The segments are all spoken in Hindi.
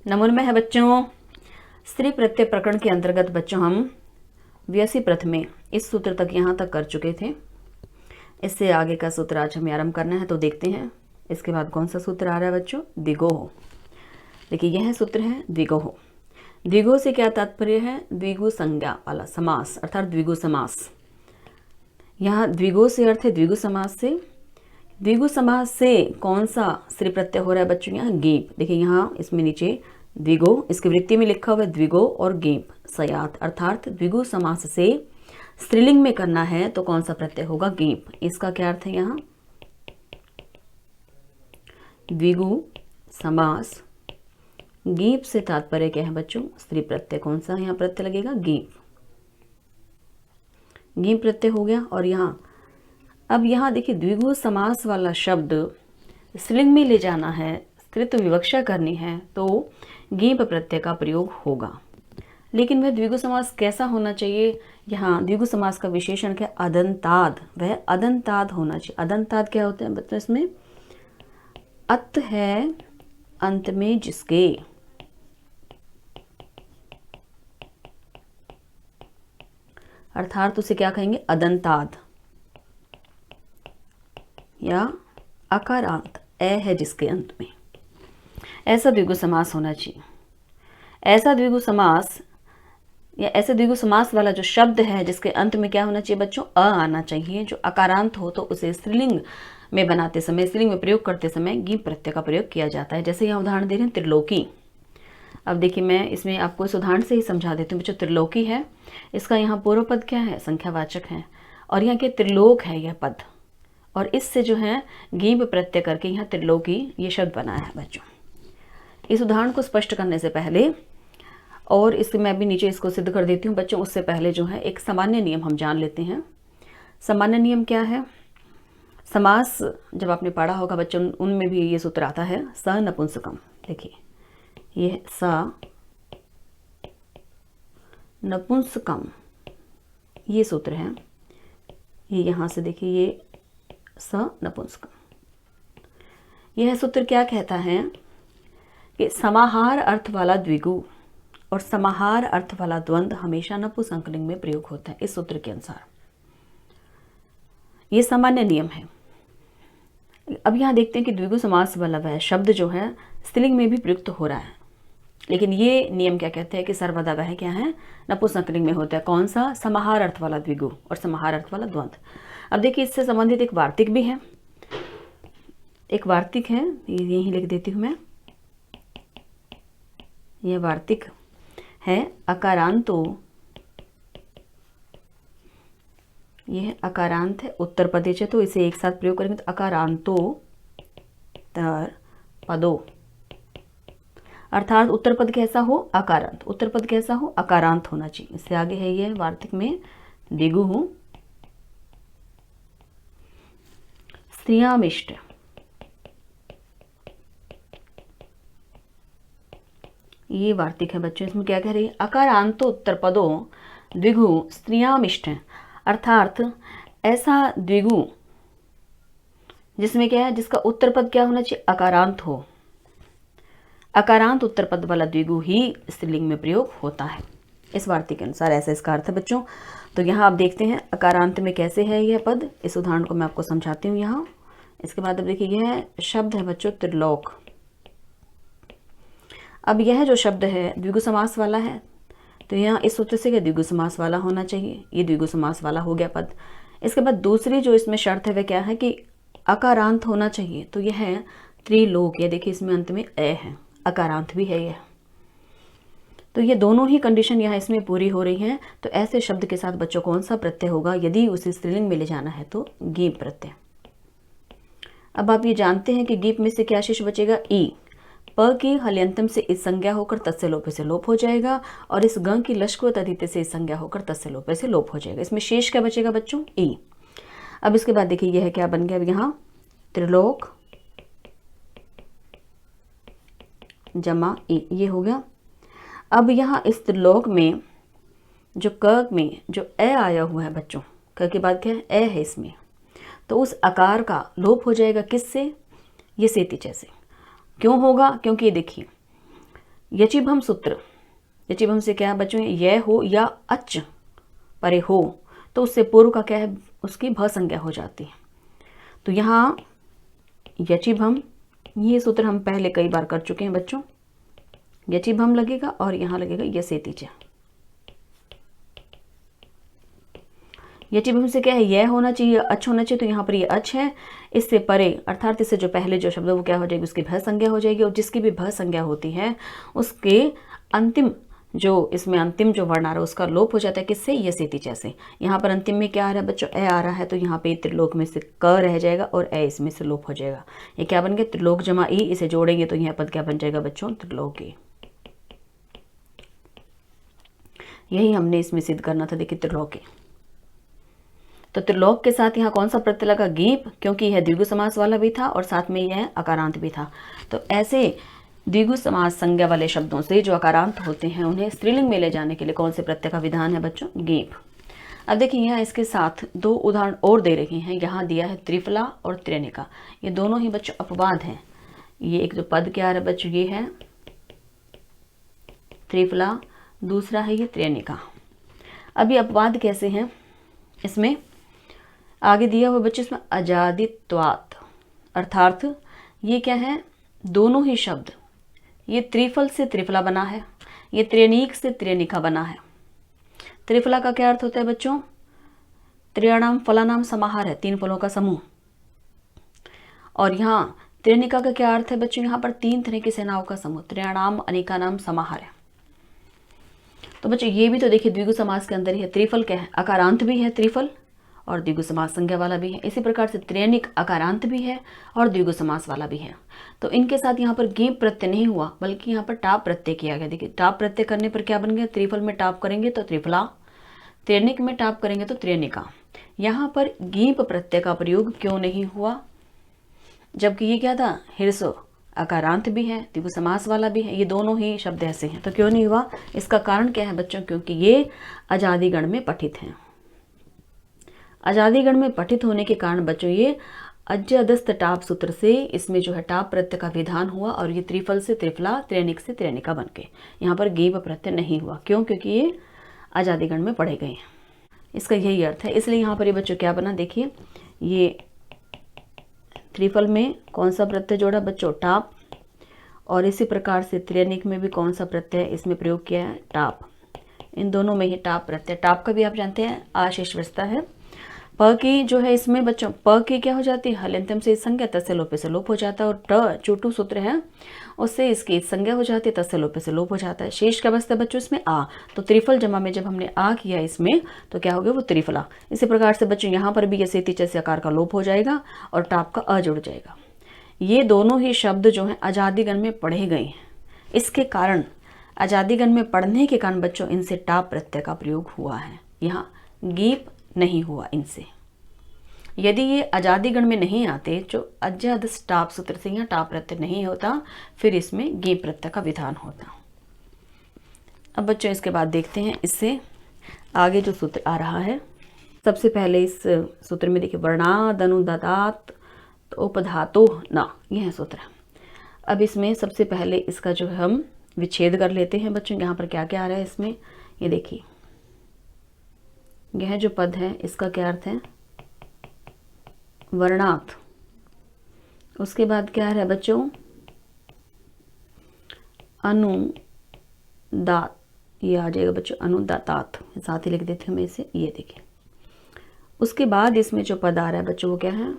नमूने में है बच्चों स्त्री प्रत्यय प्रकरण के अंतर्गत बच्चों हम व्यसी प्रथमे इस सूत्र तक यहाँ तक कर चुके थे। इससे आगे का सूत्र आज हमें आरंभ करना है, तो देखते हैं इसके बाद कौन सा सूत्र आ रहा है बच्चों। द्विगोह। देखिए यह सूत्र है द्विगोह। द्विगु से क्या तात्पर्य है? द्विगु संज्ञा वाला समास अर्थात द्विगु समास। यहाँ द्विगु से अर्थ है द्विगु समास से। द्विगु समास से कौन सा स्त्री प्रत्यय हो रहा है बच्चों? यहाँ गेप। देखिए यहाँ इसमें नीचे द्विगु, इसकी वृत्ति में लिखा हुआ है द्विगु और गेप सयात, अर्थात द्विगु समास से स्त्रीलिंग में करना है तो कौन सा प्रत्यय होगा? गेप। इसका क्या अर्थ है? यहाँ द्विगु समास गीप से तात्पर्य क्या है बच्चों? स्त्री प्रत्यय। कौन सा यहाँ प्रत्यय लगेगा? गीप। गीप प्रत्यय हो गया। और यहाँ अब यहाँ देखिए द्विगु समास वाला शब्द स्त्रीलिंग में ले जाना है, स्त्रीत्व विवक्षा करनी है तो गीप प्रत्यय का प्रयोग होगा। लेकिन वह द्विगु समास कैसा होना चाहिए? यहाँ द्विगु समास का विशेषण क्या? अदंताद। वह अदंताद होना चाहिए। अदंताद क्या होते हैं बच्चों? इसमें अत है अंत में जिसके, अर्थात उसे क्या कहेंगे? अदंताद या अकारांत, ए है जिसके अंत में, ऐसा द्विगु समास होना चाहिए। ऐसा द्विगु समास या ऐसे द्विगु समास वाला जो शब्द है जिसके अंत में क्या होना चाहिए बच्चों? अ आना चाहिए। जो अकारांत हो तो उसे स्त्रीलिंग में बनाते समय, स्त्रीलिंग में प्रयोग करते समय गीप प्रत्यय का प्रयोग किया जाता है। जैसे यहाँ उदाहरण दे रहे हैं त्रिलोकी। अब देखिए मैं इसमें आपको इस उदाहरण से ही समझा देती हूँ। बच्चों त्रिलोकी है, इसका यहाँ पूर्व पद क्या है? संख्यावाचक है। और यहाँ के त्रिलोक है यह पद, और इससे जो है गीप प्रत्यय करके यहाँ त्रिलोकी ये शब्द बनाया है बच्चों। इस उदाहरण को स्पष्ट करने से पहले, और इससे मैं भी नीचे इसको सिद्ध कर देती हूँ बच्चों, उससे पहले जो है एक सामान्य नियम हम जान लेते हैं। सामान्य नियम क्या है? समास जब आपने पढ़ा होगा बच्चों, उनमें भी ये सूत्र आता है स नपुंसकम। देखिए ये स नपुंसकम ये सूत्र है। ये यहाँ से देखिए ये स नपुंसकम। यह सूत्र क्या कहता है कि समाहार अर्थ वाला द्विगु और समाहार अर्थ वाला द्वंद्व हमेशा नपुंसकलिंग में प्रयोग होता है। इस सूत्र के अनुसार ये सामान्य नियम है। अब यहाँ देखते हैं कि द्विगु समास वाला वह शब्द जो है स्त्रीलिंग में भी प्रयुक्त हो रहा है, लेकिन ये नियम क्या कहते हैं कि सर्वदा वह क्या है? नपुंसकलिंग में होता है। कौन सा? समाहार अर्थ वाला द्विगु और समाहार अर्थ वाला द्वंद्व। अब देखिए इससे संबंधित एक वार्तिक भी है। एक वार्तिक है, यही लिख देती हूँ मैं। यह वार्तिक है अकारांतो, यह अकारांत है उत्तर पदेश है, तो इसे एक साथ प्रयोग करेंगे तो अकारांतो तर पदो, अर्थात उत्तर पद कैसा हो? अकारांत। उत्तर पद कैसा हो? अकारांत होना चाहिए। इससे आगे है ये वार्तिक में द्विगु स्त्रियामिष्ट। ये वार्तिक है बच्चों। इसमें क्या कह रही है? अकारांतो उत्तर पदो द्विगु स्त्रियामिष्ट, अर्थात ऐसा द्विगु जिसमें क्या है? जिसका उत्तर पद क्या होना चाहिए? अकारांत हो। अकारांत उत्तर पद वाला द्विगु ही स्त्रीलिंग में प्रयोग होता है। इस वार्तिक के अनुसार ऐसा इसका अर्थ है बच्चों। तो यहाँ आप देखते हैं अकारांत में कैसे है यह पद। इस उदाहरण को मैं आपको समझाती हूँ यहाँ। इसके बाद अब देखिए यह शब्द है बच्चों त्रिलोक। अब यह जो शब्द है द्विगु समास वाला है, तो यहाँ इस सूत्र से क्या? द्विगु समास वाला होना चाहिए। ये द्विगु समास वाला हो गया पद। इसके बाद दूसरी जो इसमें शर्त है वह क्या है कि अकारांत होना चाहिए। तो यह है त्रिलोक। ये देखिए इसमें अंत में ए है, अकारांत भी है यह। तो ये दोनों ही कंडीशन यहाँ इसमें पूरी हो रही हैं। तो ऐसे शब्द के साथ बच्चों कौन सा प्रत्यय होगा यदि उसे स्त्रीलिंग में ले जाना है? तो गीप प्रत्यय। अब आप ये जानते हैं कि गीप में से क्या शेष बचेगा? ई। प की हल्यंतम से इस संज्ञा होकर तत्से लोपे से लोप हो जाएगा, और इस ग की लश्क तदिते से इस संज्ञा होकर तत्से लोपे से लोप हो जाएगा। इसमें शेष क्या बचेगा बच्चों? ई। अब इसके बाद देखिए यह क्या बन गया? अब यहाँ त्रिलोक जमा ई, ये हो गया। अब यहाँ इस त्रिलोक में जो क में जो ए आया हुआ है बच्चों, क के बाद क्या है? ए है इसमें, तो उस आकार का लोप हो जाएगा। किससे? ये सेती जैसे। क्यों होगा? क्योंकि ये देखिए यचिभम सूत्र, यचिभम से क्या है बच्चों, यह हो या अच परे हो तो उससे पूर्व का क्या है, उसकी भ संज्ञा हो जाती है। तो यहाँ यचिभम, ये सूत्र हम पहले कई बार कर चुके हैं बच्चों। यचिभम लगेगा और यहाँ लगेगा यसेति च। यचिभम से क्या है, यह होना चाहिए, अच होना चाहिए, तो यहाँ पर ये अच है। इससे परे अर्थात इससे जो पहले जो शब्द है वो क्या हो जाएगी, उसकी भ संज्ञा हो जाएगी। और जिसकी भी भ संज्ञा होती है उसके अंतिम जो इसमें अंतिम जो वर्ण आ रहा है उसका लोप हो जाता है। किससे, यसेति जैसे। यहाँ पर अंतिम में क्या आ रहा है बच्चों, ए आ रहा है, तो यहाँ पे त्रिलोक में से क रह जाएगा और ए इसमें से लोप हो जाएगा। ये क्या बन गया, त्रिलोक जमा ई, इसे जोड़ेंगे तो यह पद क्या बन जाएगा बच्चों, त्रिलोकी। यही हमने इसमें सिद्ध करना था, देखिए त्रिलोकी। तो त्रिलोक के साथ यहाँ कौन सा प्रत्यय लगा, गीप, क्योंकि यह द्विगु समास वाला भी था और साथ में यह अकारांत भी था। तो ऐसे द्विगु समास संज्ञा वाले शब्दों से जो अकारांत होते हैं उन्हें स्त्रीलिंग में ले जाने के लिए कौन से प्रत्यय का विधान है बच्चों, गीप। अब देखिए यहाँ इसके साथ दो उदाहरण और दे रहे हैं। यहाँ दिया है त्रिफला और त्रिनिका, ये दोनों ही बच्चों अपवाद हैं। ये एक जो पद क्या है बच्चों, ये है त्रिफला, दूसरा है ये त्रिनिका। अब ये अपवाद कैसे हैं, इसमें आगे दिया हुआ बच्चों इसमें अजादित्वात्, अर्थात ये क्या है, दोनों ही शब्द, ये त्रिफल से त्रिफला बना है, ये त्रिनीक से त्रिनिका बना है। त्रिफला का क्या अर्थ होता है बच्चों, त्रियाणाम फलानाम समाहार है, तीन फलों का समूह। और यहाँ त्रिनिका का क्या अर्थ है बच्चों, यहाँ पर तीन तरह की सेनाओं का समूह, त्रियाणाम अनेका नाम समाहार है। तो बच्चों ये भी तो देखिए द्विगु समास के अंदर ही है। त्रिफल क्या है, अकारांत भी है त्रिफल और द्विगु समास संज्ञा वाला भी है। इसी प्रकार से त्रियनिक अकारांत भी है और द्विगु समास वाला भी है। तो इनके साथ यहाँ पर गीप प्रत्यय नहीं हुआ बल्कि यहाँ पर टाप प्रत्यय किया गया। देखिए टाप प्रत्यय करने पर क्या बन गया, त्रिफल में टाप करेंगे तो त्रिफला, त्रियनिक में टाप करेंगे तो त्रियनिका। यहाँ पर गीप प्रत्यय का प्रयोग क्यों नहीं हुआ, जबकि ये क्या था, हिरसो अकारांत भी है, द्विगु समास वाला भी है, ये दोनों ही शब्द ऐसे हैं। तो क्यों नहीं हुआ, इसका कारण क्या है बच्चों, क्योंकि ये अजादिगण में पठित हैं। अजादिगण में पठित होने के कारण बच्चों ये अज्य अदस्त टाप सूत्र से इसमें जो है टाप प्रत्यय का विधान हुआ और ये त्रिफल से त्रिफला, त्रियनिक से त्रियनिका बन के यहाँ पर गीप प्रत्यय नहीं हुआ। क्यों, क्योंकि ये अजादिगण में पढ़े गए हैं, इसका यही अर्थ है। इसलिए यहाँ पर ये बच्चों क्या बना, देखिए ये त्रिफल में कौन सा प्रत्यय जोड़ा बच्चों, टाप, और इसी प्रकार से त्रियनिक में भी कौन सा प्रत्यय इसमें प्रयोग किया है, टाप। इन दोनों में ही टाप प्रत्यय, टाप का भी आप जानते हैं आशेष व्यवस्था है। प की जो है इसमें बच्चों, प की क्या हो जाती है, हलंतम से संज्ञा, तस्य लोपे से लोप हो जाता है। और ट चोटू सूत्र है उससे इसकी संज्ञा हो जाती है, तस्य लोपे से लोप हो जाता है। शेष क्या बचता है बच्चों इसमें, आ। तो त्रिफल जमा में जब हमने आ किया इसमें तो क्या हो गया, वो त्रिफला। इसी प्रकार से बच्चों यहाँ पर भी यसेति च से आकार का लोप हो जाएगा और टाप का अ जुड़ जाएगा। ये दोनों ही शब्द जो हैं अजादिगण में पढ़े गए हैं, इसके कारण अजादिगण में पढ़ने के कारण बच्चों इनसे टाप प्रत्यय का प्रयोग हुआ है, यहाँ गीप नहीं हुआ इनसे। यदि ये अजादिगण में नहीं आते, जो अज्यादस टाप सूत्र से यहाँ टाप प्रत्यय नहीं होता, फिर इसमें गीप प्रत्यय का विधान होता। अब बच्चों इसके बाद देखते हैं इससे आगे जो सूत्र आ रहा है। सबसे पहले इस सूत्र में देखिए वर्णादनुदात उपधातो न, यह है सूत्र। अब इसमें सबसे पहले इसका जो है हम विच्छेद कर लेते हैं बच्चों। यहाँ पर क्या क्या आ रहा है इसमें, ये देखिए यह जो पद है इसका क्या अर्थ है, वर्णात। उसके बाद क्या है बच्चों, अनुदात, ये आ जाएगा बच्चों अनुदातात, साथ ही लिख देते हैं मैं इसे, ये देखिए। उसके बाद इसमें जो पद आ रहा है बच्चों वो क्या है,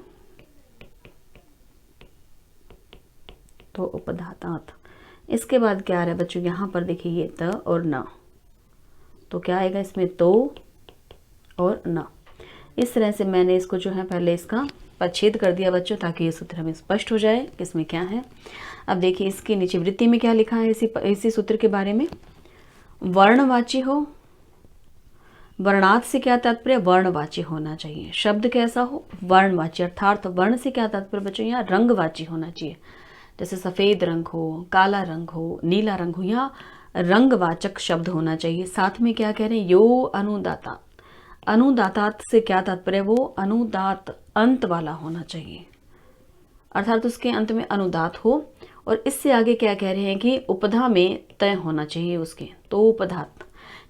तो उपधातात। इसके बाद क्या आ रहा है बच्चों, यहाँ पर देखिए ये त और न, तो क्या आएगा इसमें, तो और न। इस तरह से मैंने इसको जो है पहले इसका परिच्छेद कर दिया बच्चों, ताकि ये सूत्र हमें स्पष्ट हो जाए कि इसमें क्या है। अब देखिए इसके नीचे वृत्ति में क्या लिखा है इसी सूत्र के बारे में, वर्णवाची हो। वर्णात से क्या तात्पर्य, वर्णवाची होना चाहिए। शब्द कैसा हो, वर्णवाची, अर्थात वर्ण से क्या तात्पर्य बच्चों, यहाँ रंगवाची होना चाहिए। जैसे सफ़ेद रंग हो, काला रंग हो, नीला रंग हो, यहाँ रंगवाचक शब्द होना चाहिए। साथ में क्या कह रहे हैं, यो अनुदाता। अनुदातात से क्या तात्पर्य, वो अनुदात अंत वाला होना चाहिए, अर्थात उसके अंत में अनुदात हो और इससे आगे क्या कह रहे हैं कि उपधा में तय होना चाहिए उसके, तो उपधात।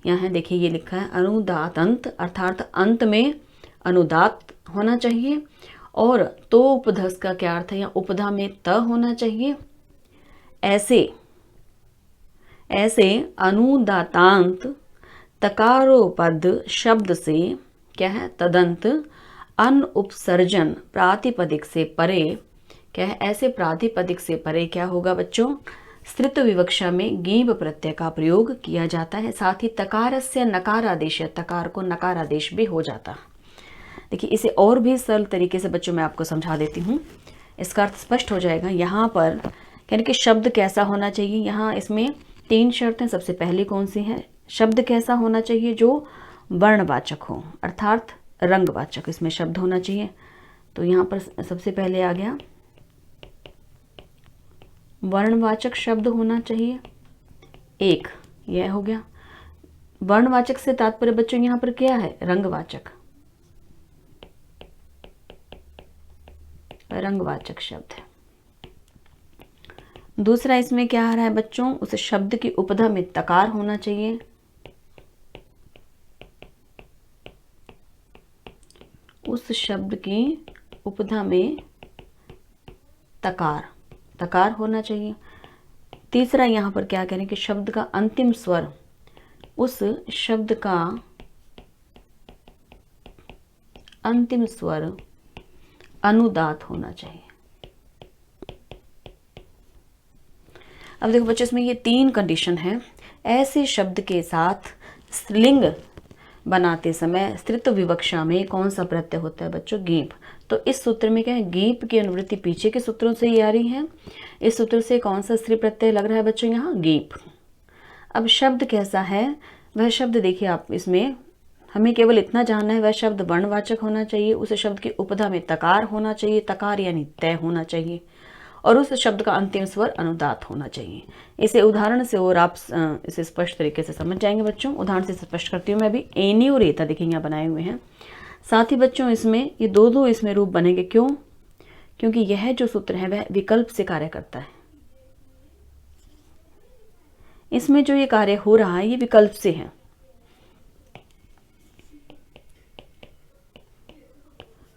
यहाँ है देखिए ये लिखा है अनुदात अंत, अर्थात अंत में अनुदात होना चाहिए। और तो उपधस का क्या अर्थ है, यहाँ उपधा में त होना चाहिए। ऐसे अनुदातांत तकारोपद शब्द से क्या है, तदंत अन उपसर्जन प्रातिपदिक से परे क्या है, ऐसे प्रातिपदिक से परे क्या होगा बच्चों, स्तृत्व विवक्षा में गीब प्रत्यय का प्रयोग किया जाता है। साथ ही तकारस्य नकारादेश, तकार को नकारादेश भी हो जाता है। देखिए इसे और भी सरल तरीके से बच्चों मैं आपको समझा देती हूँ, इसका अर्थ स्पष्ट हो जाएगा। यहाँ पर यानी कि शब्द कैसा होना चाहिए, यहाँ इसमें 3 शर्तें। सबसे पहली कौन सी है, शब्द कैसा होना चाहिए, जो वर्णवाचक हो, अर्थात रंगवाचक इसमें शब्द होना चाहिए। तो यहाँ पर सबसे पहले आ गया वर्णवाचक शब्द होना चाहिए, एक यह हो गया। वर्णवाचक से तात्पर्य बच्चों यहाँ पर क्या है, रंगवाचक, रंगवाचक शब्द है। दूसरा इसमें क्या आ रहा है बच्चों, उस शब्द की उपधा में तकार होना चाहिए। उस शब्द की उपधा में तकार होना चाहिए। तीसरा यहाँ पर क्या करें कि शब्द का अंतिम स्वर, उस शब्द का अंतिम स्वर अनुदात होना चाहिए। अब देखो बच्चों इसमें ये 3 कंडीशन है। ऐसे शब्द के साथ स्त्रीलिंग बनाते समय स्तृत्व विवक्षा में कौन सा प्रत्यय होता है बच्चों, गीप। तो इस सूत्र में क्या है, गीप की अनुवृत्ति पीछे के सूत्रों से ही आ रही है। इस सूत्र से कौन सा स्त्री प्रत्यय लग रहा है बच्चों, यहाँ गीप। अब शब्द कैसा है, वह शब्द देखिए आप, इसमें हमें केवल इतना जानना है, वह शब्द वर्णवाचक होना चाहिए, उस शब्द की उपधा में तकार होना चाहिए, तकार यानी तय होना चाहिए, और उस शब्द का अंतिम स्वर अनुदात होना चाहिए। इसे उदाहरण से और आप इसे स्पष्ट तरीके से समझ जाएंगे बच्चों। उदाहरण से स्पष्ट करती हूँ मैं अभी। एनी और एता देखिए यहाँ बनाए हुए हैं। साथ ही बच्चों इसमें ये दो इसमें रूप बनेंगे, क्यों, क्योंकि यह जो सूत्र है वह विकल्प से कार्य करता है। इसमें जो ये कार्य हो रहा है ये विकल्प से है।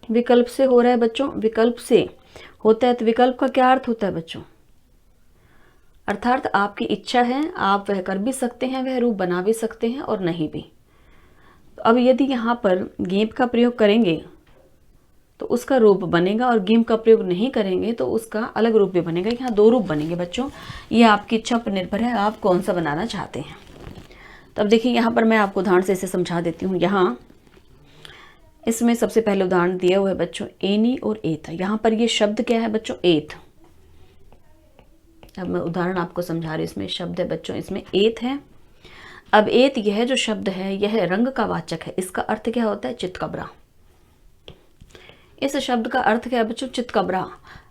विकल्प से हो रहा है बच्चों, विकल्प से होता है। तो विकल्प का क्या अर्थ होता है बच्चों, अर्थात आपकी इच्छा है, आप वह कर भी सकते हैं, वह रूप बना भी सकते हैं और नहीं भी। तो अब यदि यहाँ पर गेप का प्रयोग करेंगे तो उसका रूप बनेगा, और गेम का प्रयोग नहीं करेंगे तो उसका अलग रूप भी बनेगा। यहाँ 2 रूप बनेंगे बच्चों, ये आपकी इच्छा पर निर्भर है, आप कौन सा बनाना चाहते हैं। तो अब देखिए यहाँ पर मैं आपको उदाहरण से इसे समझा देती हूँ। यहाँ इसमें सबसे पहले उदाहरण दिया हुआ है बच्चों एनी और एथ। यहाँ पर ये शब्द क्या है बच्चों, एथ। अब मैं उदाहरण आपको समझा रही हूँ। इसमें शब्द है बच्चों, इसमें एथ है। अब एथ यह जो शब्द है यह रंग का वाचक है। इसका अर्थ क्या होता है, चितकबरा। इस शब्द का अर्थ क्या है बच्चों, चितकबरा,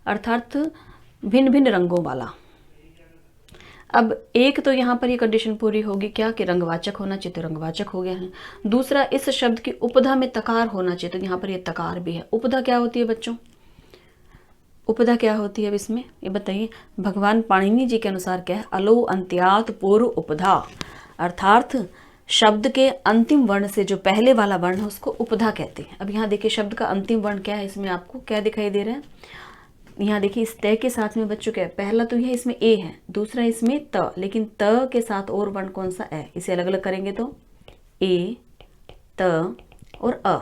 अर्थात भिन्न भिन्न रंगों वाला। अब एक तो यहाँ पर ये कंडीशन पूरी होगी क्या, कि रंगवाचक होना चाहिए, तो रंगवाचक हो गया है। दूसरा, इस शब्द की उपधा में तकार होना चाहिए, तो यहाँ पर ये तकार भी है। उपधा क्या होती है बच्चों, उपधा क्या होती है अब इसमें ये बताइए। भगवान पाणिनि जी के अनुसार क्या है, अलो अंत्यात पूर्व उपधा, अर्थात शब्द के अंतिम वर्ण से जो पहले वाला वर्ण है उसको उपधा कहते हैं। अब यहाँ देखिए शब्द का अंतिम वर्ण क्या है, इसमें आपको क्या दिखाई दे रहा है, यहाँ देखिए इस तय के साथ में बच्चों क्या है, पहला तो यह इसमें ए है, दूसरा इसमें त, लेकिन त के साथ और वर्ण कौन सा है, इसे अलग अलग करेंगे तो ए, त और अ।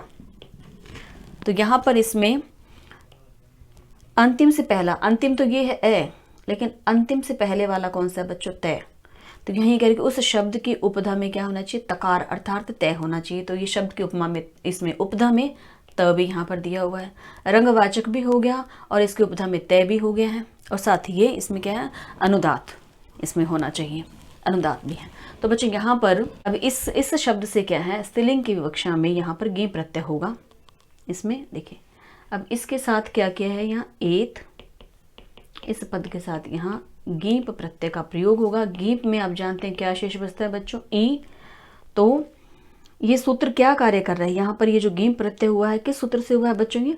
तो यहाँ पर इसमें अंतिम से पहला, अंतिम तो ये है ए, लेकिन अंतिम से पहले वाला कौन सा है बच्चों, तय। तो यही करके उस शब्द की उपधा में क्या होना चाहिए, तकार अर्थात तय होना चाहिए। तो ये शब्द की उपमा में, इसमें उपधा में त भी यहाँ पर दिया हुआ है, रंगवाचक भी हो गया और इसकी उपधा में तय भी हो गया है, और साथ ही ये इसमें क्या है, अनुदात इसमें होना चाहिए, अनुदात भी है। तो बच्चों यहाँ पर अब इस शब्द से क्या है, स्त्रीलिंग की विवक्षा में यहाँ पर गे प्रत्यय होगा। इसमें देखिए अब इसके साथ क्या किया है, यहाँ एत, इस पद के साथ यहाँ गीप प्रत्यय का प्रयोग होगा। गीप में आप जानते हैं क्या शेष बचता है बच्चों, ई। तो ये सूत्र क्या कार्य कर रहा है, यहाँ पर ये जो गीप प्रत्यय हुआ है किस सूत्र से हुआ है बच्चों, ये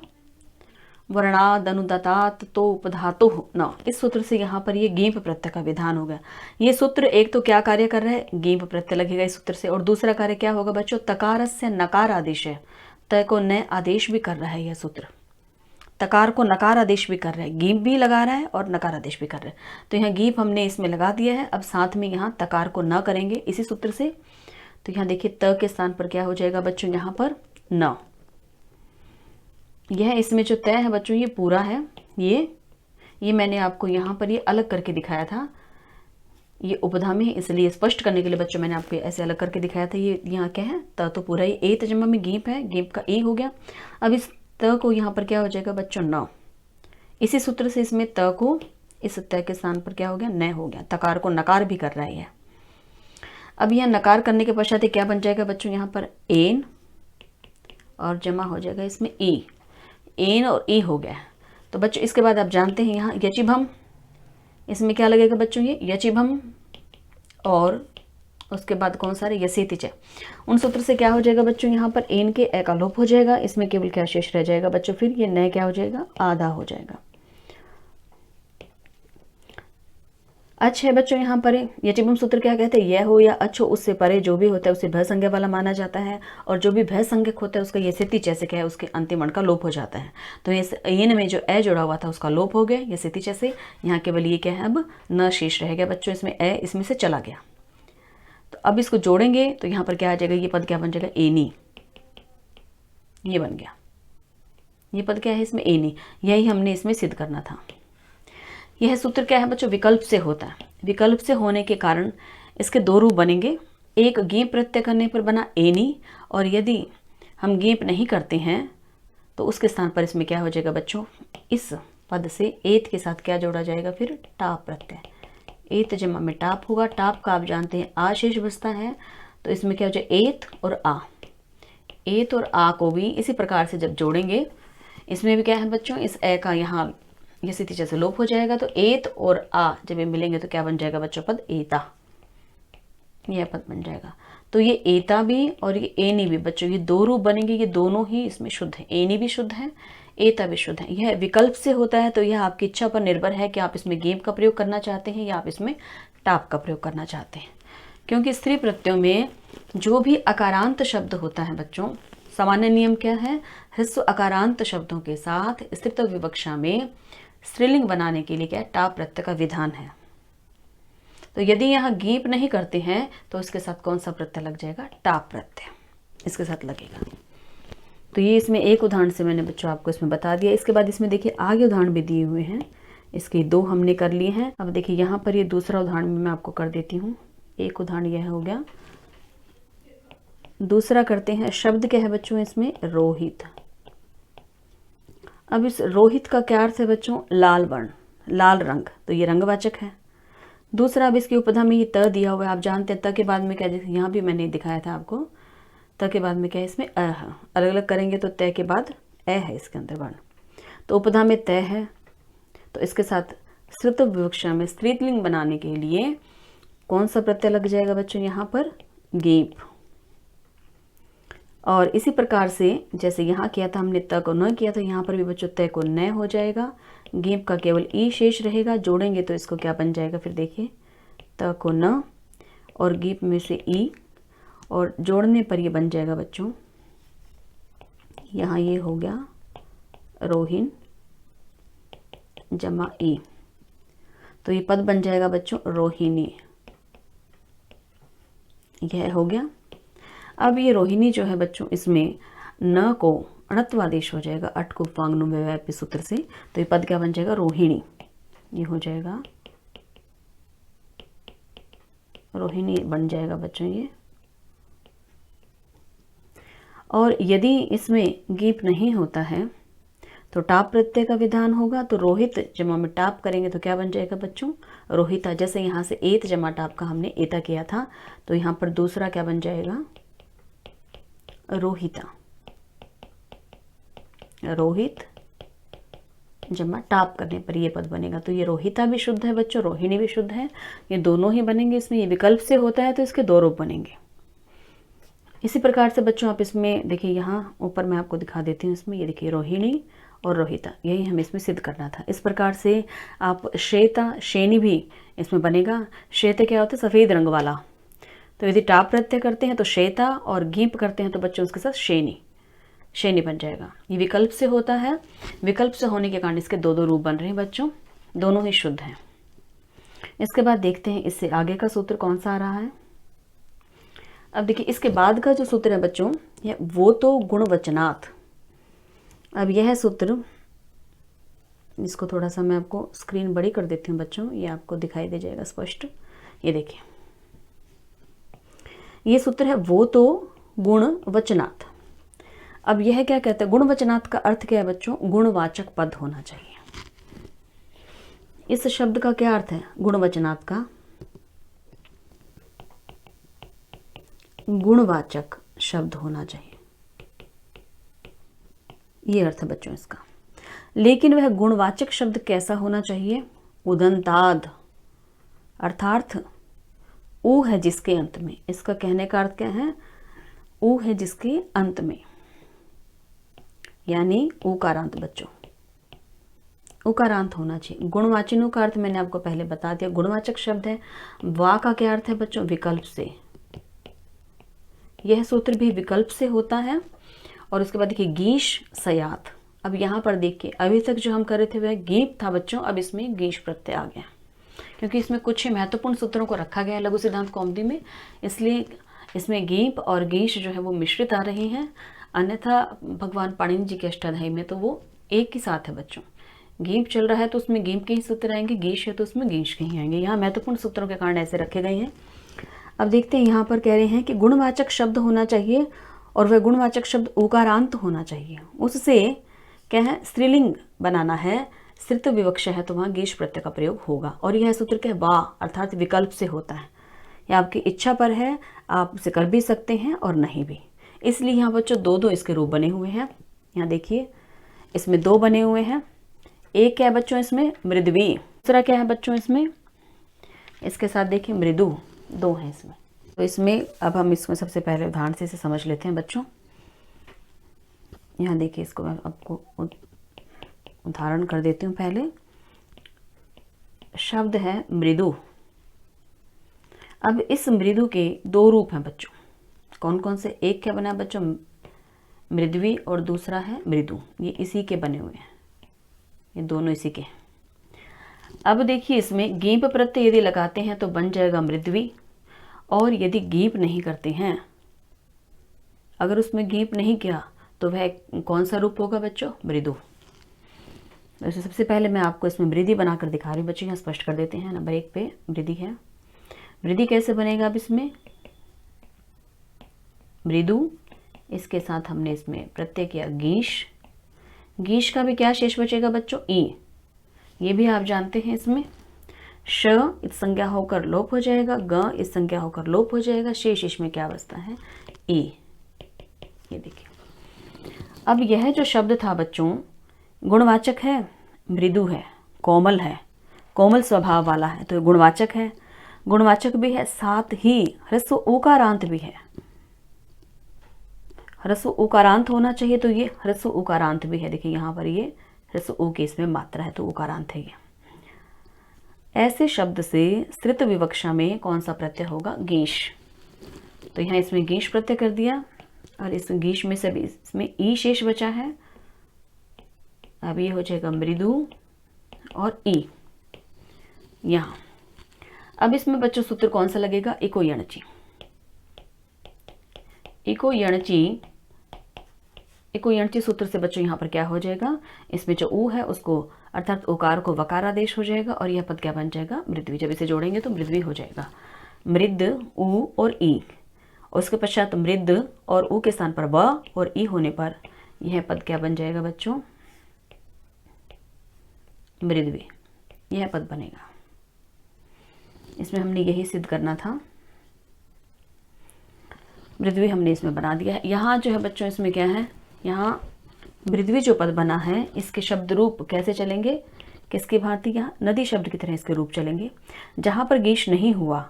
वर्णादनुदातात तो उपधातु न, इस सूत्र से यहाँ पर ये गीप प्रत्यय का विधान होगा। ये सूत्र एक तो क्या कार्य कर रहा है, गीप प्रत्यय लगेगा इस सूत्र से, और दूसरा कार्य क्या होगा बच्चों, तकार से नकार आदेश है, तय को न आदेश भी कर रहा है यह सूत्र, तकार को नकार आदेश भी कर रहा है, गीप भी लगा रहा है और नकार आदेश भी कर रहा है। तो यहाँ गीप हमने इसमें लगा दिया है, अब साथ में यहाँ तकार को न करेंगे इसी सूत्र से। तो यहाँ देखिए त के स्थान पर क्या हो जाएगा बच्चों, यहाँ पर न। यह इसमें जो तय है बच्चों ये पूरा है, ये मैंने आपको यहाँ पर ये अलग करके दिखाया था, ये उपधा में, इसलिए स्पष्ट करने के लिए बच्चों मैंने आपको ऐसे अलग करके दिखाया था। ये यहाँ क्या है, त तो पूरा ही ए तजम्मा में गीप है, गीप का ए हो गया। अब इस त को यहाँ पर क्या हो जाएगा बच्चों, न। इसी सूत्र से इसमें त को इस त के स्थान पर क्या हो गया, न हो गया। तकार को नकार भी कर रहा है। अब यह नकार करने के पश्चात क्या बन जाएगा बच्चों, यहाँ पर एन और जमा हो जाएगा इसमें ई, एन और ई हो गया। तो बच्चों इसके बाद आप जानते हैं यहाँ यचिभम, इसमें क्या लगेगा बच्चों, ये यचिभम, और उसके बाद कौन सा यसेति च, उन सूत्र से क्या हो जाएगा बच्चों, यहाँ पर एन के ए का लोप हो जाएगा, इसमें केवल क्या शेष रह जाएगा बच्चों, फिर ये न क्या हो जाएगा, आधा हो जाएगा। अच्छ है बच्चों, यहाँ पर यचिभम सूत्र क्या कहते हैं, यह हो या अच्छ हो, उससे परे जो भी होता है उसे भय संज्ञा वाला माना जाता है, और जो भी भय संज्ञक होता है उसका यसेति जैसे क्या है, उसके अंतिम अण का लोप हो जाता है। तो ये एन में जो ए जुड़ा हुआ था उसका लोप हो गया यसेति जैसे, यहाँ केवल ये क्या है, अब न शेष रह गया बच्चों, इसमें ए इसमें से चला गया। तो अब इसको जोड़ेंगे तो यहाँ पर क्या आ जाएगा, ये पद क्या बन जाएगा, एनी, ये बन गया। ये पद क्या है इसमें, एनी, यही हमने इसमें सिद्ध करना था। यह सूत्र क्या है बच्चों, विकल्प से होता है। विकल्प से होने के कारण इसके दो रूप बनेंगे, एक गीप प्रत्यय करने पर बना एनी, और यदि हम गीप नहीं करते हैं तो उसके स्थान पर इसमें क्या हो जाएगा बच्चों, इस पद से एत के साथ क्या जोड़ा जाएगा, फिर टाप प्रत्यय, एत जमा में टाप होगा। टाप का आप जानते हैं आ शेष बचता है, तो इसमें क्या हो जाए, एत और आ, एत और आ को भी इसी प्रकार से जब जोड़ेंगे, इसमें भी क्या है बच्चों, इस ए का यहाँ यसेति जैसे लोप हो जाएगा। तो एत और आ जब ये मिलेंगे तो क्या बन जाएगा बच्चों, पद एता, यह पद बन जाएगा। तो ये एता भी और ये एनी भी बच्चों, ये दो रूप बनेंगे, ये दोनों ही इसमें शुद्ध है, एनी भी शुद्ध है, एता भी शुद्ध है। यह विकल्प से होता है, तो यह आपकी इच्छा पर निर्भर है कि आप इसमें गेप का प्रयोग करना चाहते हैं या आप इसमें टाप का प्रयोग करना चाहते हैं। क्योंकि स्त्री प्रत्ययों में जो भी अकारांत शब्द होता है बच्चों, सामान्य नियम क्या है, ह्रस्व अकारांत शब्दों के साथ स्त्रीत्व विवक्षा में स्त्रीलिंग बनाने के लिए क्या टाप प्रत्यय का विधान है। तो यदि यहाँ गीप नहीं करते हैं तो इसके साथ कौन सा प्रत्यय लग जाएगा, टाप प्रत्यय इसके साथ लगेगा। तो ये इसमें एक उदाहरण से मैंने बच्चों आपको इसमें बता दिया। इसके बाद इसमें देखिए आगे उदाहरण भी दिए हुए हैं, इसके दो हमने कर लिए हैं। अब देखिए यहाँ पर ये दूसरा उदाहरण मैं आपको कर देती हूँ। एक उदाहरण यह हो गया, दूसरा करते हैं। शब्द क्या है बच्चों इसमें, रोहित। अब इस रोहित का क्या अर्थ है बच्चों, लाल वर्ण, लाल रंग, तो ये रंगवाचक है। दूसरा, अब इसकी उपधा में ये त दिया हुआ है, आप जानते हैं त के बाद में क्या, जैसे यहाँ भी मैंने दिखाया था आपको, त के बाद में क्या है इसमें अ है, अलग अलग करेंगे तो तय के बाद ए है इसके अंदर वर्ण, तो उपधा में तय है। तो इसके साथ स्त्रीत्व विवक्षा में स्त्रीलिंग बनाने के लिए कौन सा प्रत्यय लग जाएगा बच्चों, यहाँ पर गेप। और इसी प्रकार से जैसे यहाँ किया था हमने त को न किया, तो यहाँ पर भी बच्चों तय को न हो जाएगा, गेप का केवल ई शेष रहेगा। जोड़ेंगे तो इसको क्या बन जाएगा, फिर देखिए त को न और गेप में से ई, और जोड़ने पर ये बन जाएगा बच्चों, यहाँ ये हो गया रोहिन जमा ई, तो ये पद बन जाएगा बच्चों रोहिणी, यह हो गया। अब ये रोहिणी जो है बच्चों, इसमें न को अणत्वादेश हो जाएगा, अट को वांगनु में व्यापी सूत्र से, तो ये पद क्या बन जाएगा, रोहिणी, ये हो जाएगा रोहिणी बन जाएगा बच्चों ये। और यदि इसमें गीप नहीं होता है तो टाप प्रत्यय का विधान होगा, तो रोहित जमा में टाप करेंगे तो क्या बन जाएगा बच्चों, रोहिता। जैसे यहाँ से एत जमा टाप का हमने एता किया था, तो यहाँ पर दूसरा क्या बन जाएगा, रोहिता, रोहित जमा टाप करने पर ये पद बनेगा। तो ये रोहिता भी शुद्ध है बच्चों, रोहिणी भी शुद्ध है, ये दोनों ही बनेंगे। इसमें ये विकल्प से होता है तो इसके दो रूप बनेंगे। इसी प्रकार से बच्चों आप इसमें देखिए, यहाँ ऊपर मैं आपको दिखा देती हूँ, इसमें ये देखिए रोहिणी और रोहिता, यही हमें इसमें सिद्ध करना था। इस प्रकार से आप श्वेता शेनी भी इसमें बनेगा। श्वेता क्या होता है? सफ़ेद रंग वाला। तो यदि टाप प्रत्यय करते हैं तो श्वेता और गीप करते हैं तो बच्चों उसके साथ शेनी, शेनी बन जाएगा। ये विकल्प से होता है। विकल्प से होने के कारण इसके दो दो रूप बन रहे हैं बच्चों, दोनों ही शुद्ध हैं। इसके बाद देखते हैं इससे आगे का सूत्र कौन सा आ रहा है। अब देखिए इसके बाद का जो सूत्र है बच्चों, ये वो तो गुणवचनात्। अब यह सूत्र, इसको थोड़ा सा मैं आपको स्क्रीन बड़ी कर देती हूँ बच्चों, ये आपको दिखाई दे जाएगा स्पष्ट। ये देखिए, ये सूत्र है वो तो गुणवचनात्। अब यह क्या कहता है? गुणवचनात् का अर्थ क्या है बच्चों? गुणवाचक पद होना चाहिए। इस शब्द का क्या अर्थ है? गुणवचनात् का गुणवाचक शब्द होना चाहिए, ये अर्थ है बच्चों इसका। लेकिन वह गुणवाचक शब्द कैसा होना चाहिए? उदंताद, अर्थात ऊ है जिसके अंत में। इसका कहने का अर्थ क्या है? ऊ है जिसके अंत में, यानी उकारांत बच्चों, उकारांत होना चाहिए। गुणवाचिनों का अर्थ मैंने आपको पहले बता दिया, गुणवाचक शब्द है। वा का क्या अर्थ है बच्चों? विकल्प से। यह सूत्र भी विकल्प से होता है। और उसके बाद देखिए गीश सयात। अब यहाँ पर देखिए अभी तक जो हम कर रहे थे वह गीप था बच्चों, अब इसमें गीश प्रत्यय आ गया, क्योंकि इसमें कुछ महत्वपूर्ण सूत्रों को रखा गया है लघु सिद्धांत कौमुदी में, इसलिए इसमें गीप और गीश जो है वो मिश्रित आ रही हैं। अन्यथा भगवान पाणिनि जी के अष्टाध्यायी में तो वो एक ही साथ है बच्चों। गीप चल रहा है तो उसमें गीप के ही सूत्र आएंगे, गीश है तो उसमें गीश के ही आएंगे। यहाँ महत्वपूर्ण सूत्रों के कारण ऐसे रखे गए हैं। अब देखते हैं, यहाँ पर कह रहे हैं कि गुणवाचक शब्द होना चाहिए और वह गुणवाचक शब्द उकारांत होना चाहिए। उससे क्या है? स्त्रीलिंग बनाना है, स्त्रीत्व विवक्षा है तो वहाँ गीश प्रत्यय का प्रयोग होगा। और यह सूत्र क्या है? वा अर्थात विकल्प से होता है। यह आपकी इच्छा पर है, आप उसे कर भी सकते हैं और नहीं भी। इसलिए यहाँ बच्चों दो दो इसके रूप बने हुए हैं। यहाँ देखिए इसमें दो बने हुए हैं। एक क्या है बच्चों? इसमें मृदवी। दूसरा क्या है बच्चों? इसमें इसके साथ देखिए मृदु, दो हैं इसमें। तो इसमें अब हम इसमें सबसे पहले उदाहरण से इसे समझ लेते हैं बच्चों। यहाँ देखिए, इसको मैं आपको उदाहरण कर देती हूँ। पहले शब्द है मृदु। अब इस मृदु के दो रूप हैं बच्चों। कौन कौन से? एक क्या बना बच्चों? मृदवी, और दूसरा है मृदु। ये इसी के बने हुए हैं, ये दोनों इसी के। अब देखिए इसमें गीप प्रत्यय यदि लगाते हैं तो बन जाएगा मृदवी, और यदि गीप नहीं करते हैं, अगर उसमें गीप नहीं किया तो वह कौन सा रूप होगा बच्चों? मृदु। वैसे सबसे पहले मैं आपको इसमें मृदि बनाकर दिखा रही हूँ बच्चों। यहाँ स्पष्ट कर देते हैं। नंबर 1 पे मृदि है। मृदि कैसे बनेगा? अब इसमें मृदु, इसके साथ हमने इसमें प्रत्यय किया गीश। गीश का भी क्या शेष बचेगा बच्चों? ई। ये भी आप जानते हैं, इसमें श इस संज्ञा होकर लोप हो जाएगा, ग इस संज्ञा होकर लोप हो जाएगा, शेष इसमें क्या बचता है? ई। ये देखिए, अब यह जो शब्द था बच्चों गुणवाचक है, मृदु है, कोमल है, कोमल स्वभाव वाला है, तो गुणवाचक है। गुणवाचक भी है, साथ ही ह्रस्व उकारांत भी है। ह्रस्व उकारांत होना चाहिए, तो ये ह्रस्व उकारांत भी है। देखिए यहाँ पर ये ह्रस्व उ की इसमें मात्रा है, तो उकारांत है ये। ऐसे शब्द से स्त्रीत्व विवक्षा में कौन सा प्रत्यय होगा? गीश। तो यहाँ इसमें गीश प्रत्यय कर दिया, और इस गीश में से भी इसमें ई शेष बचा है। अब ये हो जाएगा मृदु और ई यहाँ। अब इसमें बच्चों सूत्र कौन सा लगेगा? इको यणची। इको यणची, इको यणची सूत्र से बच्चों यहाँ पर क्या हो जाएगा? इसमें जो ऊ है उसको अर्थात उकार को वकार आदेश हो जाएगा, और यह पद क्या बन जाएगा? मृद्वी। जब इसे जोड़ेंगे तो मृद्वी हो जाएगा। मृद, ऊ और ई, और उसके पश्चात मृद और ऊ के स्थान पर व और ई होने पर यह पद क्या बन जाएगा बच्चों? मृद्वी। यह पद बनेगा। इसमें हमने यही सिद्ध करना था। मृद्वी हमने इसमें बना दिया है। यहाँ जो है बच्चों इसमें क्या है? यहाँ मृद्वी जो पद बना है इसके शब्द रूप कैसे चलेंगे? किसकी भांति? यहाँ नदी शब्द की तरह इसके रूप चलेंगे। जहाँ पर गीश नहीं हुआ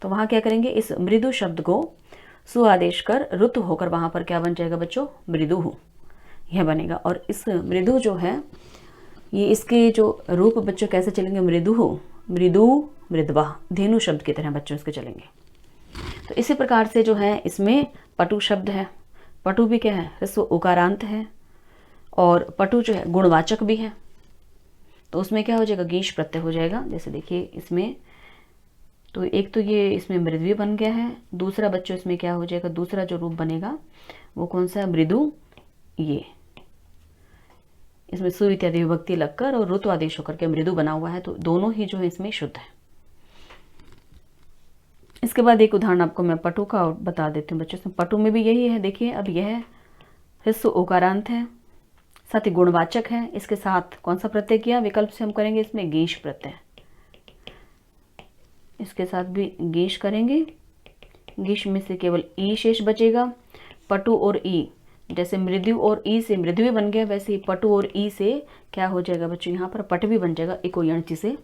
तो वहाँ क्या करेंगे? इस मृदु शब्द को सु आदेश कर ऋतु होकर वहाँ पर क्या बन जाएगा बच्चों? मृदु। यह बनेगा। और इस मृदु जो है, ये इसके जो रूप बच्चों कैसे चलेंगे, मृदु, मृदु, मृदवा, धेनु शब्द की तरह बच्चों इसके चलेंगे। तो इसी प्रकार से जो है इसमें पटु शब्द है। पटु भी क्या है, ह्रस्व उकारांत है, और पटु जो है गुणवाचक भी है। तो उसमें क्या हो जाएगा, गीश प्रत्यय हो जाएगा। जैसे देखिए इसमें तो एक तो ये इसमें मृदवी बन गया है, दूसरा बच्चों इसमें क्या हो जाएगा, दूसरा जो रूप बनेगा वो कौन सा है, मृदु। ये इसमें सु इत्यादि विभक्ति लगकर और ऋतु आदेश होकर के मृदु बना हुआ है, तो दोनों ही जो है इसमें शुद्ध है। इसके बाद एक उदाहरण आपको मैं पटु का बता देती हूँ बच्चों। इसमें पटु में भी यही है, देखिए अब यह ह्रस्व उकारांत है, साथ ही गुणवाचक है। इसके साथ कौन सा प्रत्यय किया, विकल्प से हम करेंगे इसमें गीश प्रत्यय, इसके साथ भी गीश करेंगे। गीश में से केवल ई शेष बचेगा। पटु और ई, जैसे मृदु और ई से मृदु बन गया, वैसे ही पटु और ई से क्या हो जाएगा बच्चों, यहाँ पर पटवी बन जाएगा। इको यणचि से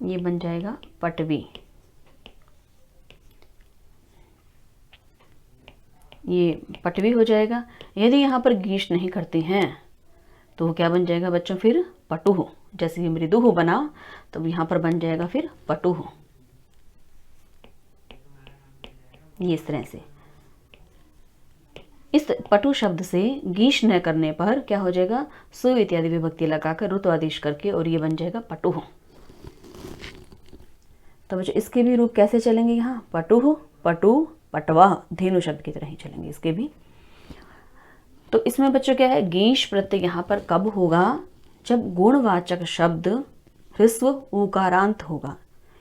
ये बन जाएगा पटवी। ये पटवी हो जाएगा। यदि यहाँ पर गीश नहीं करते हैं तो वो क्या बन जाएगा बच्चों, फिर पटु। जैसे ये मृदु बना तो यहाँ पर बन जाएगा फिर पटु। ये इस तरह से इस पटु शब्द से गीश न करने पर क्या हो जाएगा, सु इत्यादि विभक्ति लगाकर ऋतु आदेश करके, और ये बन जाएगा पटु। तो बच्चों इसके भी रूप कैसे चलेंगे, यहाँ पटु, पटु, पटवा, धेनु शब्द की तरह ही चलेंगे इसके भी। तो इसमें बच्चों क्या है, गीश प्रत्यय यहाँ पर कब होगा, जब गुणवाचक शब्द ह्रस्व उकारांत होगा।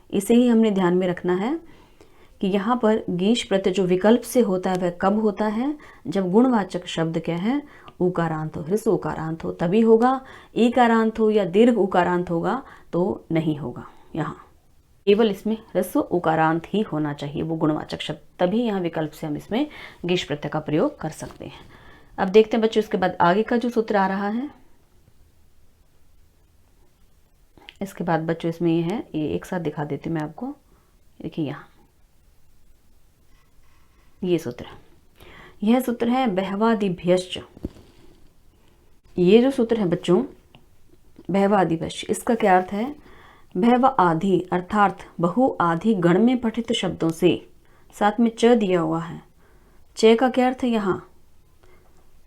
इसे ही हमने ध्यान में रखना है कि यहाँ पर गीश प्रत्यय जो विकल्प से होता है वह कब होता है, जब गुणवाचक शब्द क्या है, उकारांत हो, ह्रस्व उकारांत हो तभी होगा। ईकारांत हो या दीर्घ उकारांत होगा तो नहीं होगा। यहाँ केवल इसमें ह्रस्व उकारांत ही होना चाहिए, वो गुणवाचक शब्द, तभी यहाँ विकल्प से हम इसमें गीश प्रत्यय का प्रयोग कर सकते हैं। अब देखते हैं बच्चों इसके बाद आगे का जो सूत्र आ रहा है। इसके बाद बच्चों इसमें ये है, ये एक साथ दिखा देती हूँ मैं आपको। देखिए यहाँ ये सूत्र, यह सूत्र है बहवादिभ्यश्च। ये जो सूत्र है बच्चों बहवादिभ्यश्च, इसका क्या अर्थ है, बहव आदि अर्थात बहु आदि गण में पठित शब्दों से, साथ में च दिया हुआ है। च का क्या अर्थ है, यहाँ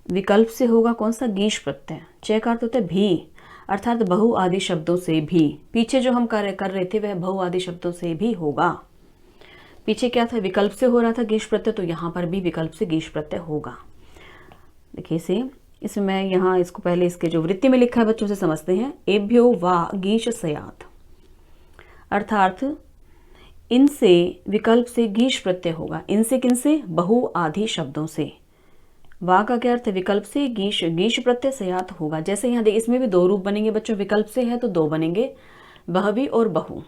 विकल्प से होगा कौन सा, गीश प्रत्यय। च का अर्थ होता है भी, अर्थात बहु आदि शब्दों से भी। पीछे जो हम कार्य कर रहे थे वह बहु आदि शब्दों से भी होगा। पीछे क्या था, विकल्प से हो रहा था गीश प्रत्यय, तो यहाँ पर भी विकल्प से गीश प्रत्यय होगा। देखिए इसमें मैं यहाँ इसको पहले इसके जो वृत्ति में लिखा है बच्चों से समझते हैं। एभ्यो वा गीश सयात, अर्थात इनसे विकल्प से गीश प्रत्यय होगा। इनसे किनसे, बहु आदि शब्दों से। वा का क्या अर्थ है, विकल्प से गीश, गीश प्रत्यय सयात होगा। जैसे यहाँ देखिए इसमें भी दो रूप बनेंगे बच्चों, विकल्प से है तो दो बनेंगे, बहवी और बहु।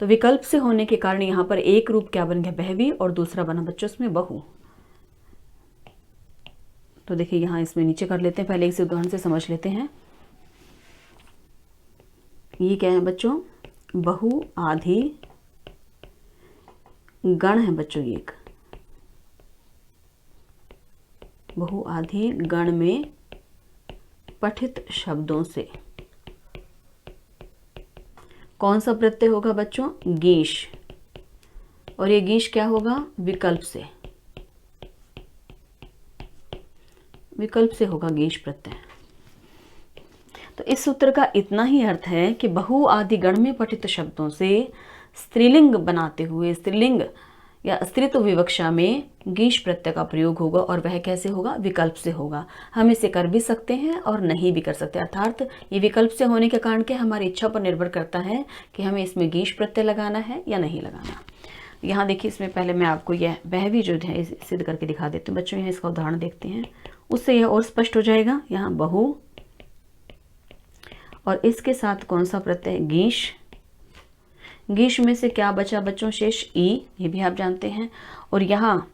तो विकल्प से होने के कारण यहाँ पर एक रूप क्या बन गया, बहवी, और दूसरा बना बच्चों इसमें बहु। तो देखिए यहाँ इसमें नीचे कर लेते हैं, पहले इस उदाहरण से समझ लेते हैं। ये क्या है बच्चों, बहु आदि गण है बच्चों, ये एक बहु आदि गण में पठित शब्दों से कौन सा प्रत्यय होगा बच्चों, गीश। और ये गीश क्या होगा, विकल्प से, विकल्प से होगा गीश प्रत्यय। तो इस सूत्र का इतना ही अर्थ है कि बहु आदि गण में पठित शब्दों से स्त्रीलिंग बनाते हुए, स्त्रीलिंग या स्त्रीत्व विवक्षा में गीश प्रत्यय का प्रयोग होगा, और वह कैसे होगा, विकल्प से होगा। हम इसे कर भी सकते हैं और नहीं भी कर सकते, अर्थात ये विकल्प से होने के कारण के हमारी इच्छा पर निर्भर करता है कि हमें इसमें गीश प्रत्यय लगाना है या नहीं लगाना। यहाँ देखिए इसमें पहले मैं आपको यह बहवी जो है सिद्ध करके दिखा देती हूँ बच्चों। यहाँ इसका उदाहरण देखते हैं, उससे यह और स्पष्ट हो जाएगा। यहाँ बहु और इसके साथ कौन सा प्रत्यय, गीश। गीश में से क्या बचा बच्चों, शेष ई, ये भी आप जानते हैं। और यहाँ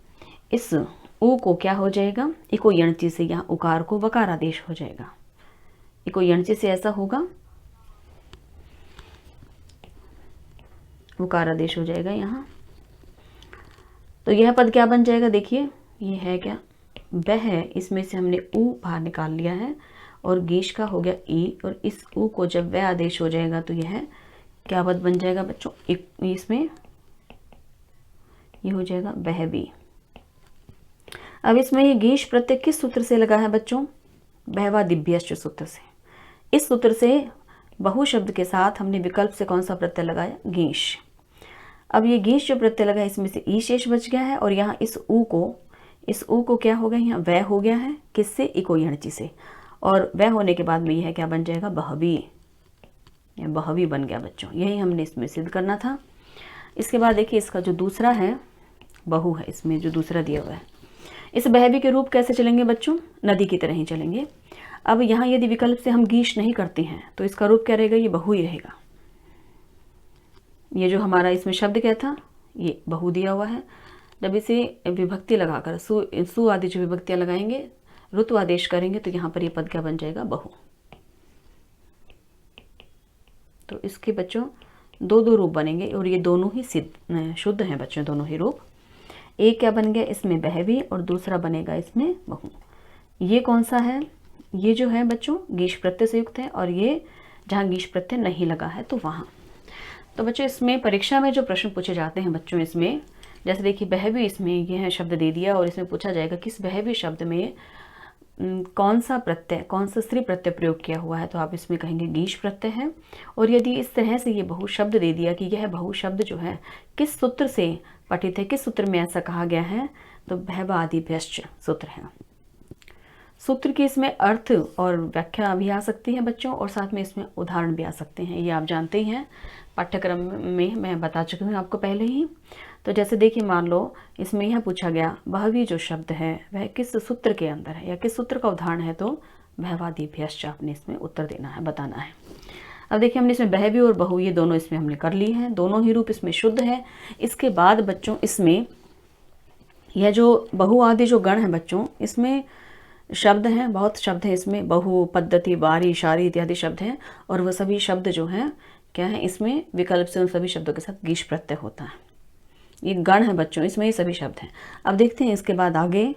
इस ऊ को क्या हो जाएगा, इको यणचि से यहाँ उकार को वकार आदेश हो जाएगा। इको यणचि से ऐसा होगा, उकार आदेश हो जाएगा यहाँ। तो यह पद क्या बन जाएगा, देखिए ये है क्या, ब है इसमें से हमने ऊ बाहर निकाल लिया है और गेश का हो गया ई, और इस ऊ को जब वह आदेश हो जाएगा तो यह क्या पद बन जाएगा बच्चों, इसमें ये हो जाएगा बह भी। अब इसमें ये गेश प्रत्यय किस सूत्र से लगा है बच्चों, बहवादिभ्यश्च सूत्र से। इस सूत्र से बहु शब्द के साथ हमने विकल्प से कौन सा प्रत्यय लगाया, गेश। अब ये गेश जो प्रत्यय लगा है इसमें से ई शेष बच गया है, और यहाँ इस ऊ को क्या हो गया, यहाँ वह हो गया है, किससे, इको यणची से, और वह होने के बाद में यह क्या बन जाएगा, बहवी, बहवी बन गया बच्चों। यही हमने इसमें सिद्ध करना था। इसके बाद देखिए इसका जो दूसरा है बहु है, इसमें जो दूसरा दिया हुआ है, इस बहवी के रूप कैसे चलेंगे बच्चों, नदी की तरह ही चलेंगे। अब यहाँ यदि विकल्प से हम गीश नहीं करते हैं तो इसका रूप क्या रहेगा, ये बहु ही रहेगा। ये जो हमारा इसमें शब्द क्या था, ये बहु दिया हुआ है। जब इसे विभक्ति लगाकर सु आदि जो विभक्तियां लगाएंगे, ऋतु आदेश करेंगे, तो यहाँ पर ये पद क्या बन जाएगा, बहु। तो इसके बच्चों दो रूप बनेंगे, और ये दोनों ही शुद्ध हैं बच्चों, दोनों ही रूप। एक क्या बन गया इसमें बहवी, और दूसरा बनेगा इसमें बहु। ये कौन सा है, ये जो है बच्चों गीश प्रत्यय से युक्त है, और ये जहाँ गीश प्रत्यय नहीं लगा है तो वहाँ। तो बच्चों इसमें परीक्षा में जो प्रश्न पूछे जाते हैं बच्चों, इसमें जैसे देखिए बहवी, इसमें यह है शब्द दे दिया, और इसमें पूछा जाएगा किस बहवी शब्द में कौन सा स्त्री प्रत्यय प्रयोग किया हुआ है, तो आप इसमें कहेंगे गीश प्रत्यय है। और यदि इस तरह से ये बहु शब्द दे दिया कि यह बहु शब्द जो है किस सूत्र से पठित है, किस सूत्र में ऐसा कहा गया है, तो बहवादिभ्यश्च सूत्र है। सूत्र की इसमें अर्थ और व्याख्या भी आ सकती है बच्चों, और साथ में इसमें उदाहरण भी आ सकते हैं, ये आप जानते ही हैं, पाठ्यक्रम में मैं बता चुकी हूँ आपको पहले ही। तो जैसे देखिए मान लो इसमें यह पूछा गया बहवी जो शब्द है वह किस सूत्र के अंदर है या किस सूत्र का उदाहरण है, तो बहवादिभ्यश्च आपने इसमें उत्तर देना है, बताना है। अब देखिए हमने इसमें बहवी और बहु ये दोनों इसमें हमने कर ली हैं, दोनों ही रूप इसमें शुद्ध है। इसके बाद बच्चों इसमें यह जो बहु आदि जो गण है बच्चों, इसमें शब्द हैं, बहुत शब्द हैं इसमें, बहु, पद्धति, बारी, शारी इत्यादि शब्द हैं, और वह सभी शब्द जो हैं क्या है, इसमें विकल्प से उन सभी शब्दों के साथ गीश प्रत्यय होता है। ये गण है बच्चों, इसमें ये सभी शब्द हैं। अब देखते हैं इसके बाद आगे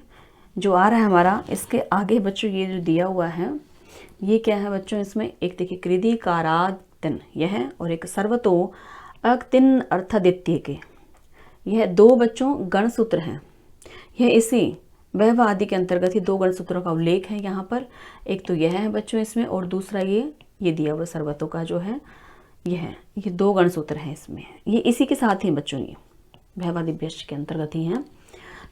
जो आ रहा है हमारा, इसके आगे बच्चों ये जो दिया हुआ है ये क्या है बच्चों, इसमें एक देखिए कृदि काराद तिन यह है, और एक सर्वतो अक तिन अर्थादित्य के, यह दो बच्चों गण सूत्र हैं। यह इसी वह आदि के अंतर्गत ही दो गण सूत्रों का उल्लेख है यहाँ पर। एक तो यह है बच्चों इसमें, और दूसरा ये दिया हुआ सर्वतो का जो है ये दो गण सूत्र हैं इसमें, ये इसी के साथ ही बच्चों ये बहवादिभ्यश्च के अंतर्गत ही हैं।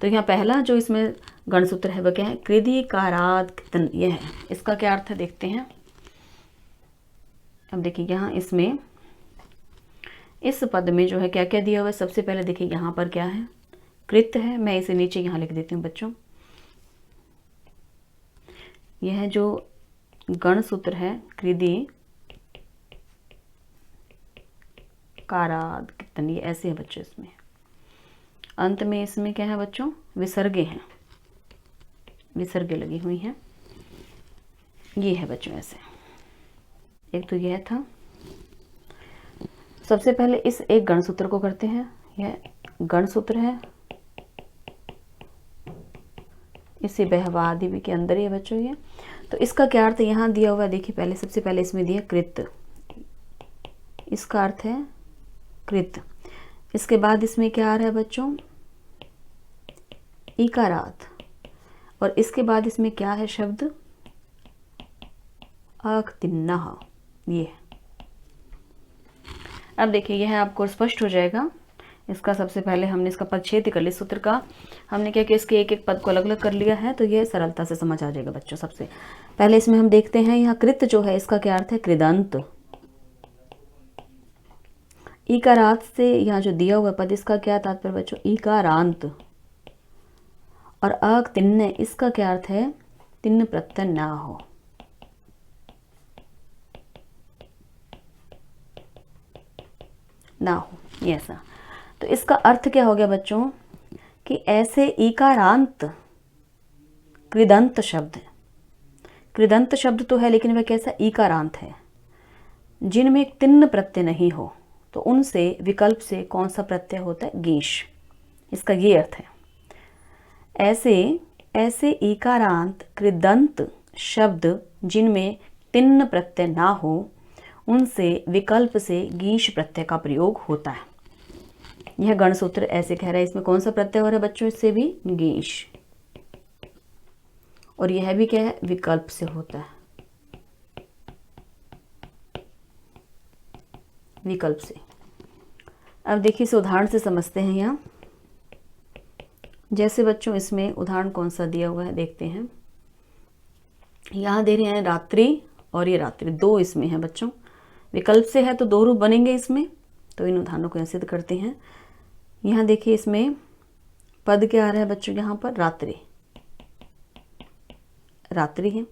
तो यहाँ पहला जो इसमें गण सूत्र है वह क्या है, कृदि काराद कितन, यह है। इसका क्या अर्थ है देखते हैं। अब देखिए यहाँ इसमें इस पद में जो है क्या क्या दिया हुआ है, सबसे पहले देखिए यहाँ पर क्या है, कृत है। मैं इसे नीचे यहाँ लिख देती हूँ बच्चों। यह जो गण सूत्र है कृदि काराद कितन, ये ऐसे है बच्चों। इसमें अंत में इसमें क्या है बच्चों, विसर्गे हैं, विसर्गे लगी हुई हैं, ये है बच्चों ऐसे। एक तो यह था। सबसे पहले इस एक गण सूत्र को करते हैं, यह गण सूत्र है, इसी बहवादि के अंदर ही है बच्चों ये। तो इसका क्या अर्थ यहाँ दिया हुआ है, देखिए पहले सबसे पहले इसमें दिया कृत, इसका अर्थ है कृत। इसके बाद इसमें क्या आ रहा है बच्चों, इकारात, और इसके बाद इसमें क्या है शब्द, अक्तिन्नः, ये। अब देखिए यह आपको स्पष्ट हो जाएगा। इसका सबसे पहले हमने इसका पदच्छेद कर लिया, सूत्र का हमने क्या किया, इसके एक एक पद को अलग अलग कर लिया है, तो यह सरलता से समझ आ जाएगा बच्चों। सबसे पहले इसमें हम देखते हैं यहाँ कृत जो है इसका क्या अर्थ है, कृदंत। इकारात से यहाँ जो दिया हुआ पद इसका क्या तात्पर्य बच्चों, इकारांत। और अक तिन्न, इसका क्या अर्थ है, तिन्न प्रत्यय ना हो। ना हो, ये ऐसा। तो इसका अर्थ क्या हो गया बच्चों, कि ऐसे इकारांत कृदंत शब्द, कृदंत शब्द तो है लेकिन वह कैसा इकारांत है, जिनमें तिन्न प्रत्यय नहीं हो, तो उनसे विकल्प से कौन सा प्रत्यय होता है, गीश। इसका ये अर्थ है। ऐसे ऐसे ईकारांत कृदंत शब्द जिनमें तिन्न प्रत्यय ना हो उनसे विकल्प से गीश प्रत्यय का प्रयोग होता है। यह गणसूत्र ऐसे कह रहा है, इसमें कौन सा प्रत्यय हो रहा है बच्चों, इससे भी गीश, और यह भी क्या है, विकल्प से होता है, विकल्प से। अब देखिए इस उदाहरण से समझते हैं। यहाँ जैसे बच्चों इसमें उदाहरण कौन सा दिया हुआ है देखते हैं। यहाँ दे रहे हैं रात्रि और ये रात्रि, दो इसमें है बच्चों, विकल्प से है तो दो रूप बनेंगे इसमें, तो इन उदाहरणों को सिद्ध करते हैं। यहाँ देखिए इसमें पद क्या आ रहा है बच्चों, यहाँ पर रात्रि, रात्रि है,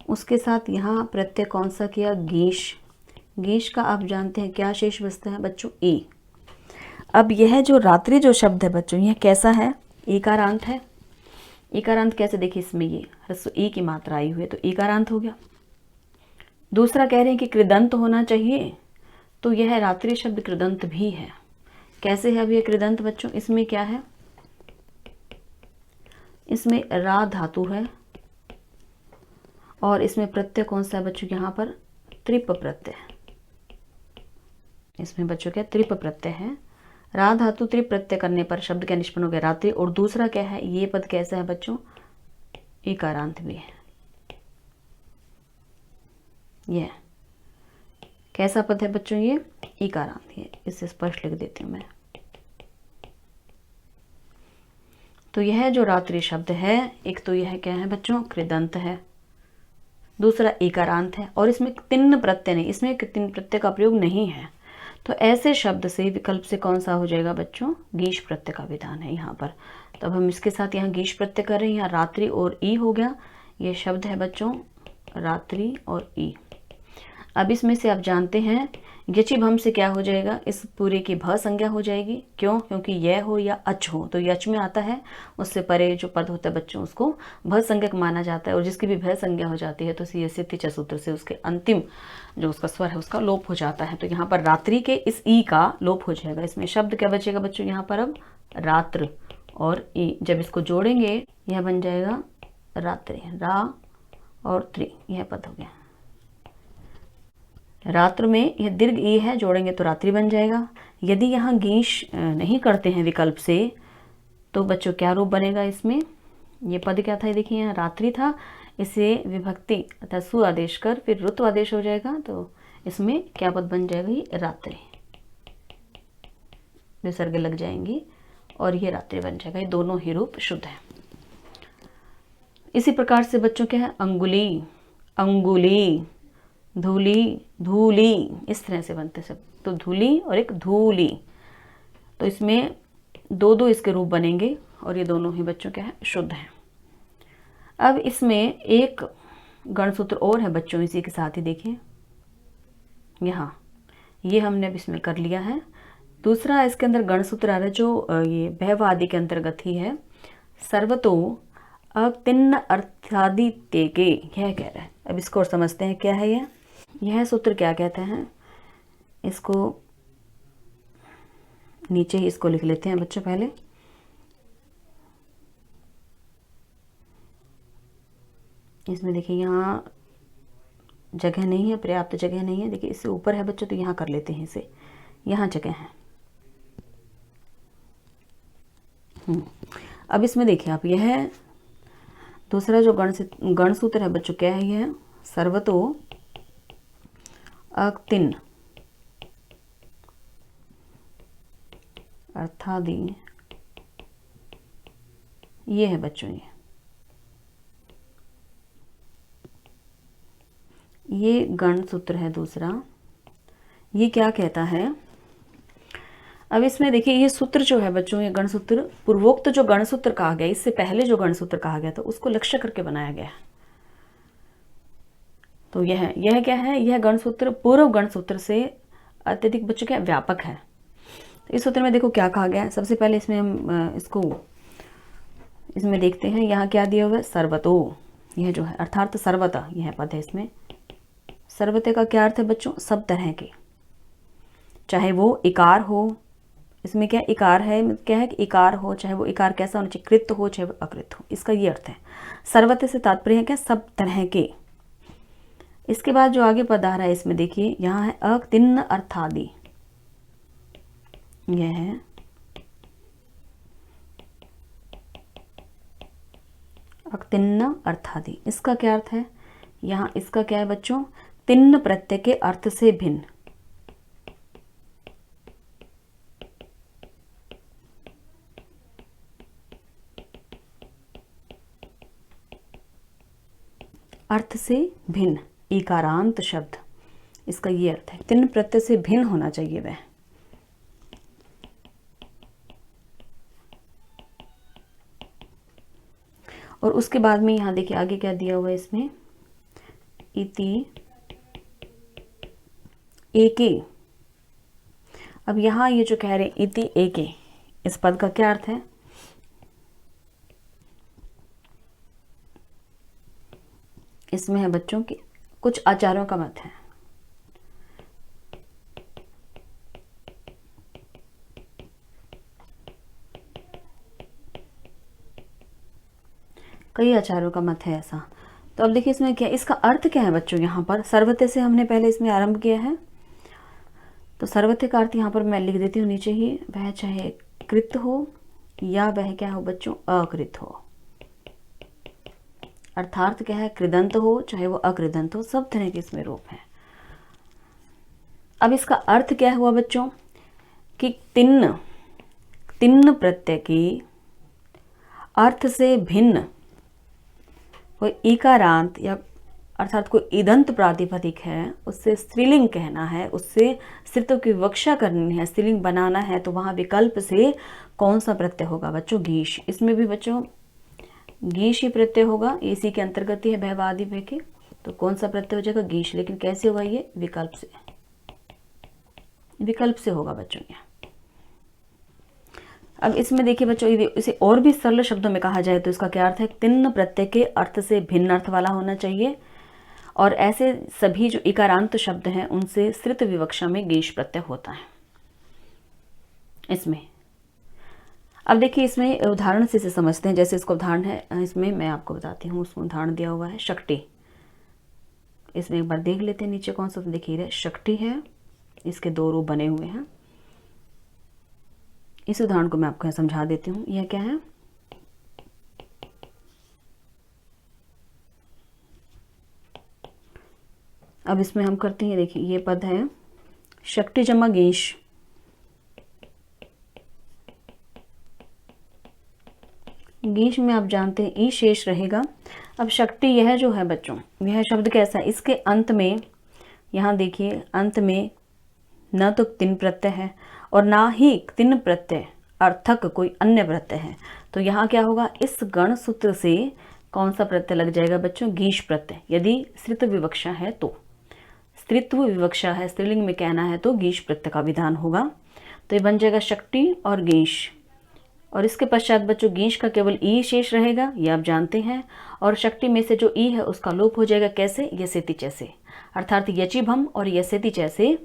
उसके साथ यहाँ प्रत्यय कौन सा किया, गीश। गीश का आप जानते हैं क्या शेष बचता है बच्चों, ई। अब यह जो रात्रि जो शब्द है बच्चों, यह कैसा है, ईकारांत है। ईकारांत कैसे, देखिए इसमें ये ह्रस्व ई की मात्रा आई हुई है तो ईकारांत हो गया। दूसरा कह रहे हैं कि कृदंत होना चाहिए, तो यह रात्रि शब्द कृदंत भी है। कैसे है अब ये कृदंत बच्चों, इसमें क्या है, इसमें रा धातु है और इसमें प्रत्यय कौन सा है बच्चों, यहाँ पर त्रिप प्रत्यय, इसमें बच्चों क्या त्रिप प्रत्यय है। रा धातु त्रिप प्रत्यय करने पर शब्द क्या निष्पन्न हो गया, रात्रि। और दूसरा क्या है, ये पद कैसा है बच्चों, इकारांत भी है। यह कैसा पद है बच्चों, ये इकारांत है। इससे स्पष्ट लिख देती हूं मैं। तो यह जो रात्रि शब्द है, एक तो यह क्या है बच्चों, कृदंत है, दूसरा इकारांत है, और इसमें तिन्न प्रत्यय नहीं, इसमें तिन्न प्रत्यय का प्रयोग नहीं है। तो ऐसे शब्द से विकल्प से कौन सा हो जाएगा बच्चों, गीश प्रत्यय का विधान है यहाँ पर। तब हम इसके साथ यहाँ गीश प्रत्यय कर रहे हैं, यहाँ रात्रि और ई हो गया। ये शब्द है बच्चों रात्रि और ई। अब इसमें से आप जानते हैं यचि भम से क्या हो जाएगा, इस पूरे की भ संज्ञा हो जाएगी। क्यों, क्योंकि यह हो या अच हो तो यच में आता है, उससे परे जो पद होता है बच्चों उसको भ संज्ञक माना जाता है। और जिसकी भी भ संज्ञा हो जाती है तो सिद्धि च सूत्र से उसके अंतिम जो उसका स्वर है उसका लोप हो जाता है। तो यहाँ पर रात्रि के इस ई का लोप हो जाएगा। इसमें शब्द क्या बचेगा बच्चों, यहाँ पर अब रात्र और ई, जब इसको जोड़ेंगे यह बन जाएगा रात्रि, रा और त्रि, यह पद हो गया। रात्र में यह दीर्घ ई है, जोड़ेंगे तो रात्रि बन जाएगा। यदि यहाँ गीश नहीं करते हैं विकल्प से तो बच्चों क्या रूप बनेगा इसमें, ये पद क्या था, देखिए यहाँ रात्रि था, इसे विभक्ति अर्थात सु आदेश कर फिर ऋतु आदेश हो जाएगा, तो इसमें क्या पद बन जाएगा, ये रात्रि, विसर्ग लग जाएंगी और ये रात्रि बन जाएगा। ये दोनों ही रूप शुद्ध है। इसी प्रकार से बच्चों क्या है, अंगुली, अंगुली, धूली, धूली, इस तरह से बनते सब। तो धूली और एक धूली, तो इसमें दो दो इसके रूप बनेंगे और ये दोनों ही बच्चों क्या है, शुद्ध है। अब इसमें एक गणसूत्र और है बच्चों, इसी के साथ ही देखिए यहाँ ये हमने अब इसमें कर लिया है। दूसरा इसके अंदर गणसूत्र आ रहा है जो ये भैव आदि के अंतर्गत ही है। सर्वतो अतिन्न अर्थादि तेके, यह कह रहा है। अब इसको और समझते हैं क्या है यह सूत्र क्या कहते हैं। इसको नीचे ही इसको लिख लेते हैं बच्चों पहले। इसमें देखिए यहाँ जगह नहीं है, पर्याप्त जगह नहीं है। देखिए इससे ऊपर है बच्चों, तो यहाँ कर लेते हैं इसे, यहाँ जगह है। अब इसमें देखिए आप, यह दूसरा जो गणसूत्र है बच्चों क्या है, यह सर्वतो अतिन्न अर्थादि, ये है बच्चों ये गणसूत्र है दूसरा। ये क्या कहता है, अब इसमें देखिए ये सूत्र जो है बच्चों, ये गणसूत्र पूर्वोक्त जो गणसूत्र कहा गया, इससे पहले जो गणसूत्र कहा गया था उसको लक्ष्य करके बनाया गया है। तो यह क्या है, यह गणसूत्र पूर्व गणसूत्र से अत्यधिक बच्चों क्या व्यापक है। तो इस सूत्र में देखो क्या कहा गया है। सबसे पहले इसमें हम इसमें देखते हैं, यहाँ क्या दिया हुआ है, सर्वतो, यह जो है अर्थात सर्वतः, यह पद है इसमें। सर्वते का क्या अर्थ है बच्चों, सब तरह के, चाहे वो इकार हो, इसमें क्या इकार है, क्या है कि इकार हो, चाहे वो इकार कैसा होना चाहिए, कृत हो चाहे वो अकृत हो, इसका ये अर्थ है। सर्वत्र से तात्पर्य है क्या, सब तरह के। इसके बाद जो आगे पद आ रहा है इसमें देखिए, यहाँ है अतिन्न अर्थादि, यह है अतिन्न अर्थादि। इसका क्या अर्थ है, यहाँ इसका क्या है बच्चों, तिन्न प्रत्यय के अर्थ से भिन्न। अर्थ से भिन्न, इकारांत शब्द, इसका ये अर्थ है, तिन्न प्रत्यय से भिन्न होना चाहिए वह। और उसके बाद में यहाँ देखिए आगे क्या दिया हुआ है इसमें, इति एके। अब यहाँ ये जो कह रहे इति एके, इस पद का क्या अर्थ है, इसमें है बच्चों की कुछ आचार्यों का मत है। कई आचार्यों का मत है ऐसा। तो अब देखिए इसमें क्या, इसका अर्थ क्या है बच्चों, यहाँ पर सर्वते से हमने पहले इसमें आरंभ किया है, तो सर्वते का अर्थ यहाँ पर मैं लिख देती हूँ नीचे ही, वह चाहे कृत हो या वह क्या हो बच्चों, अकृत हो। अर्थार्थ क्या है, कृदंत हो चाहे वो अकृदंत हो, सब तरह के इसमें रूप है। अब इसका अर्थ क्या हुआ बच्चों, कि तिन्न प्रत्यय की अर्थ से भिन्न कोई इकारांत या अर्थात कोई ईदंत प्रातिपदिक है, उससे स्त्रीलिंग कहना है, उससे स्त्रीत्व की विवक्षा करनी है, स्त्रीलिंग बनाना है, तो वहाँ विकल्प से कौन सा प्रत्यय होगा बच्चों, गीश। इसमें भी बच्चों गीश ही प्रत्यय होगा, इसी के अंतर्गत ही है भयवादी भय के, तो कौन सा प्रत्यय हो जाएगा, गीश। लेकिन कैसे होगा ये, विकल्प से, विकल्प से होगा बच्चों ये। अब इसमें देखिए बच्चों, इसे और भी सरल शब्दों में कहा जाए तो इसका क्या अर्थ है, तिन्न प्रत्यय के अर्थ से भिन्न अर्थ वाला होना चाहिए, और ऐसे सभी जो इकारांत शब्द हैं उनसे स्त्रीत्व विवक्षा में गीश प्रत्यय होता है इसमें। अब देखिए इसमें उदाहरण से इसे समझते हैं, जैसे इसका उदाहरण है, इसमें मैं आपको बताती हूँ, उसमें उदाहरण दिया हुआ है शक्ति। इसमें एक बार देख लेते हैं नीचे कौन सा, देखिए शक्ति है, इसके दो रूप बने हुए हैं। इस उदाहरण को मैं आपको समझा देती हूँ, यह क्या है, अब इसमें हम करते हैं, देखिए ये पद है शक्ति जमा गीश। गीश में आप जानते हैं ई शेष रहेगा। अब शक्ति यह जो है बच्चों, यह शब्द कैसा है, इसके अंत में, यहाँ देखिए अंत में न तो तिन प्रत्यय है और ना ही तिन प्रत्यय अर्थक कोई अन्य प्रत्यय है, तो यहाँ क्या होगा, इस गण सूत्र से कौन सा प्रत्यय लग जाएगा बच्चों, गीश प्रत्यय। यदि स्त्रीत्व विवक्षा है तो, स्त्रीत्व विवक्षा है, स्त्रीलिंग में कहना है तो गीश प्रत्यय का विधान होगा, तो ये बन जाएगा शक्ति और गीश। और इसके पश्चात बच्चों गीश का केवल ई शेष रहेगा, ये आप जानते हैं, और शक्ति में से जो ई है उसका लोप हो जाएगा, कैसे, यसेति चैसे, अर्थात यचिभम और यसेति चैसे।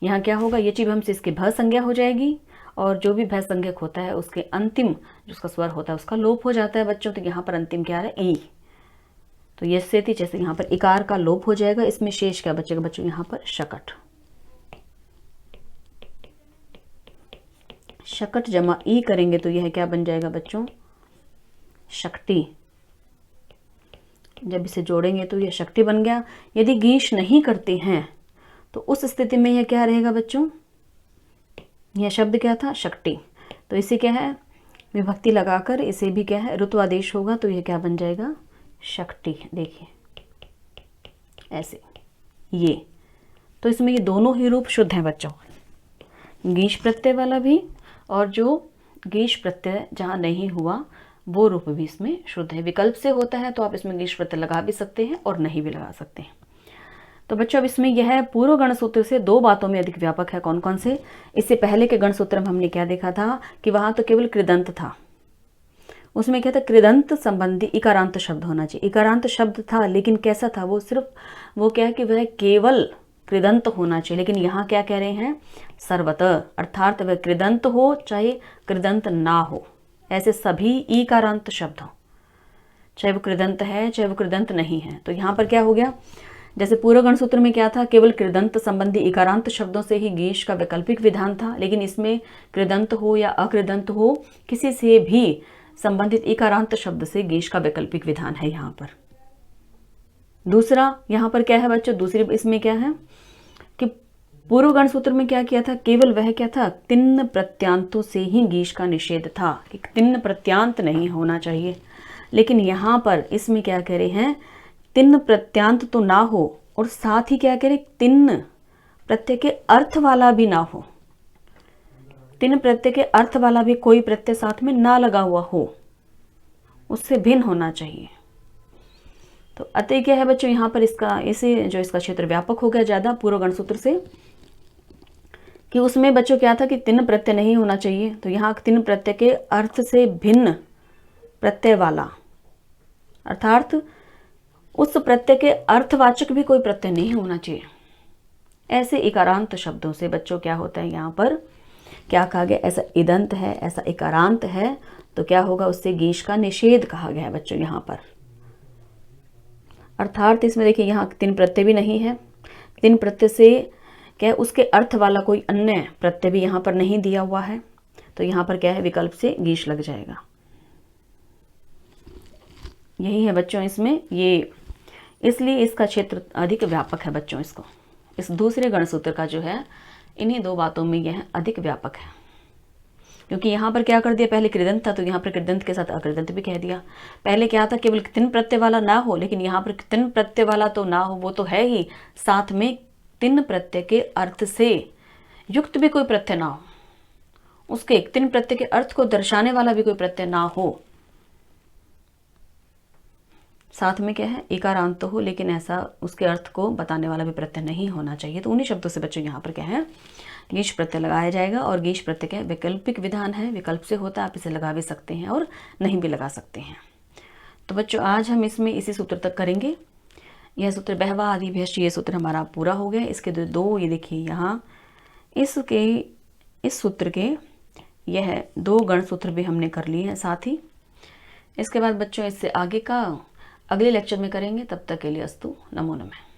यहाँ क्या होगा, यचिभम से इसकी भ संज्ञा हो जाएगी, और जो भी भय संज्ञक होता है उसके अंतिम जो उसका स्वर होता है उसका लोप हो जाता है बच्चों, तो यहाँ पर अंतिम क्या है, ई, तो यसेति जैसे यहाँ पर इकार का लोप हो जाएगा, इसमें शेष क्या बचेगा बच्चों, यहाँ पर शकट। शकट जमा ई करेंगे तो यह क्या बन जाएगा बच्चों, शक्ति। जब इसे जोड़ेंगे तो यह शक्ति बन गया। यदि गीश नहीं करते हैं तो उस स्थिति में यह क्या रहेगा बच्चों, यह शब्द क्या था, शक्ति। तो इसे क्या है, विभक्ति लगाकर इसे भी क्या है, ऋत्वादेश होगा, तो यह क्या बन जाएगा, शक्ति। देखिए ऐसे ये, तो इसमें ये दोनों ही रूप शुद्ध हैं बच्चों, गीश प्रत्यय वाला भी और जो गीश प्रत्यय जहाँ नहीं हुआ वो रूप भी इसमें शुद्ध है। विकल्प से होता है तो आप इसमें गीश प्रत्यय लगा भी सकते हैं और नहीं भी लगा सकते हैं। तो बच्चों अब इसमें यह पूर्व गण सूत्र से दो बातों में अधिक व्यापक है। कौन कौन से, इससे पहले के गण सूत्र में हमने क्या देखा था कि वहां तो केवल कृदंत था, उसमें क्या था, कृदंत संबंधी इकारांत शब्द होना चाहिए। इकारांत शब्द था लेकिन कैसा था, वो सिर्फ वो क्या है कि वह केवल कृदंत होना चाहिए, लेकिन यहाँ क्या कह रहे हैं, सर्वतः, अर्थात वह कृदंत हो चाहे कृदंत ना हो, ऐसे सभी ईकारांत शब्द हो, चाहे वो कृदंत है चाहे वो कृदंत नहीं है। तो यहाँ पर क्या हो गया, जैसे पूर्व गण सूत्र में क्या था, केवल कृदंत संबंधी इकारांत शब्दों से ही गीश का वैकल्पिक विधान था, लेकिन इसमें कृदंत हो या अकृदंत हो, किसी से भी संबंधित इकारांत शब्द से गीश का वैकल्पिक विधान है यहाँ पर। दूसरा यहाँ पर क्या है बच्चों, दूसरी इसमें क्या है कि पूर्व गण सूत्र में क्या किया था, केवल वह क्या था, तिन्न प्रत्यांतों से ही गीश का निषेध था, कि तिन्न प्रत्यांत नहीं होना चाहिए। लेकिन यहाँ पर इसमें क्या कह रहे हैं, तिन्न प्रत्यांत तो ना हो, और साथ ही क्या कह रहे, तिन्न प्रत्यय के अर्थ वाला भी ना हो, तिन्न प्रत्यय के अर्थ वाला भी कोई प्रत्यय साथ में ना लगा हुआ हो, उससे भिन्न होना चाहिए। तो अतः क्या है बच्चों, यहाँ पर इसका क्षेत्र व्यापक हो गया ज़्यादा पूर्व गण सूत्र से, कि उसमें बच्चों क्या था कि तिन्न प्रत्यय नहीं होना चाहिए, तो यहाँ तिन्न प्रत्यय के अर्थ से भिन्न प्रत्यय वाला, अर्थात उस प्रत्यय के अर्थवाचक भी कोई प्रत्यय नहीं होना चाहिए। ऐसे इकारांत शब्दों से बच्चों क्या होता है, यहाँ पर क्या कहा गया, ऐसा इदंत है, ऐसा इकारांत है, तो क्या होगा, उससे गीश का निषेध कहा गया है बच्चों यहाँ पर। अर्थात इसमें देखिए यहाँ तीन प्रत्यय भी नहीं है, तीन प्रत्यय से क्या है, उसके अर्थ वाला कोई अन्य प्रत्यय भी यहाँ पर नहीं दिया हुआ है, तो यहाँ पर क्या है, विकल्प से गीश लग जाएगा। यही है बच्चों इसमें ये, इसलिए इसका क्षेत्र अधिक व्यापक है बच्चों। इसको इस दूसरे गणसूत्र का जो है, इन्हीं दो बातों में यह अधिक व्यापक है, क्योंकि यहाँ पर क्या कर दिया, पहले कृदंत था तो यहाँ पर कृदंत के साथ अकृदंत भी कह दिया। पहले क्या था, केवल तिन प्रत्यय वाला ना हो, लेकिन यहाँ पर तिन प्रत्यय वाला तो ना हो, वो तो है ही, साथ में तिन प्रत्यय के अर्थ से युक्त भी कोई प्रत्यय ना हो, उसके तिन प्रत्यय के अर्थ को दर्शाने वाला भी कोई प्रत्यय ना हो, साथ में क्या है, इकारांत हो, लेकिन ऐसा उसके अर्थ को बताने वाला भी प्रत्यय नहीं होना चाहिए। तो उन्हीं शब्दों से बच्चों यहाँ पर क्या है, गीश प्रत्यय लगाया जाएगा। और गीश प्रत्यय क्या है, वैकल्पिक विधान है, विकल्प से होता है, आप इसे लगा भी सकते हैं और नहीं भी लगा सकते हैं। तो बच्चों आज हम इसमें इसी सूत्र तक करेंगे। यह सूत्र बहवा आदि भ्यश्च, ये सूत्र हमारा पूरा हो गया। इसके दो ये देखिए यहाँ इस सूत्र के यह दो गण सूत्र भी हमने कर लिए हैं साथ ही। इसके बाद बच्चों इससे आगे का अगले लेक्चर में करेंगे। तब तक के लिए अस्तु, नमो नमः।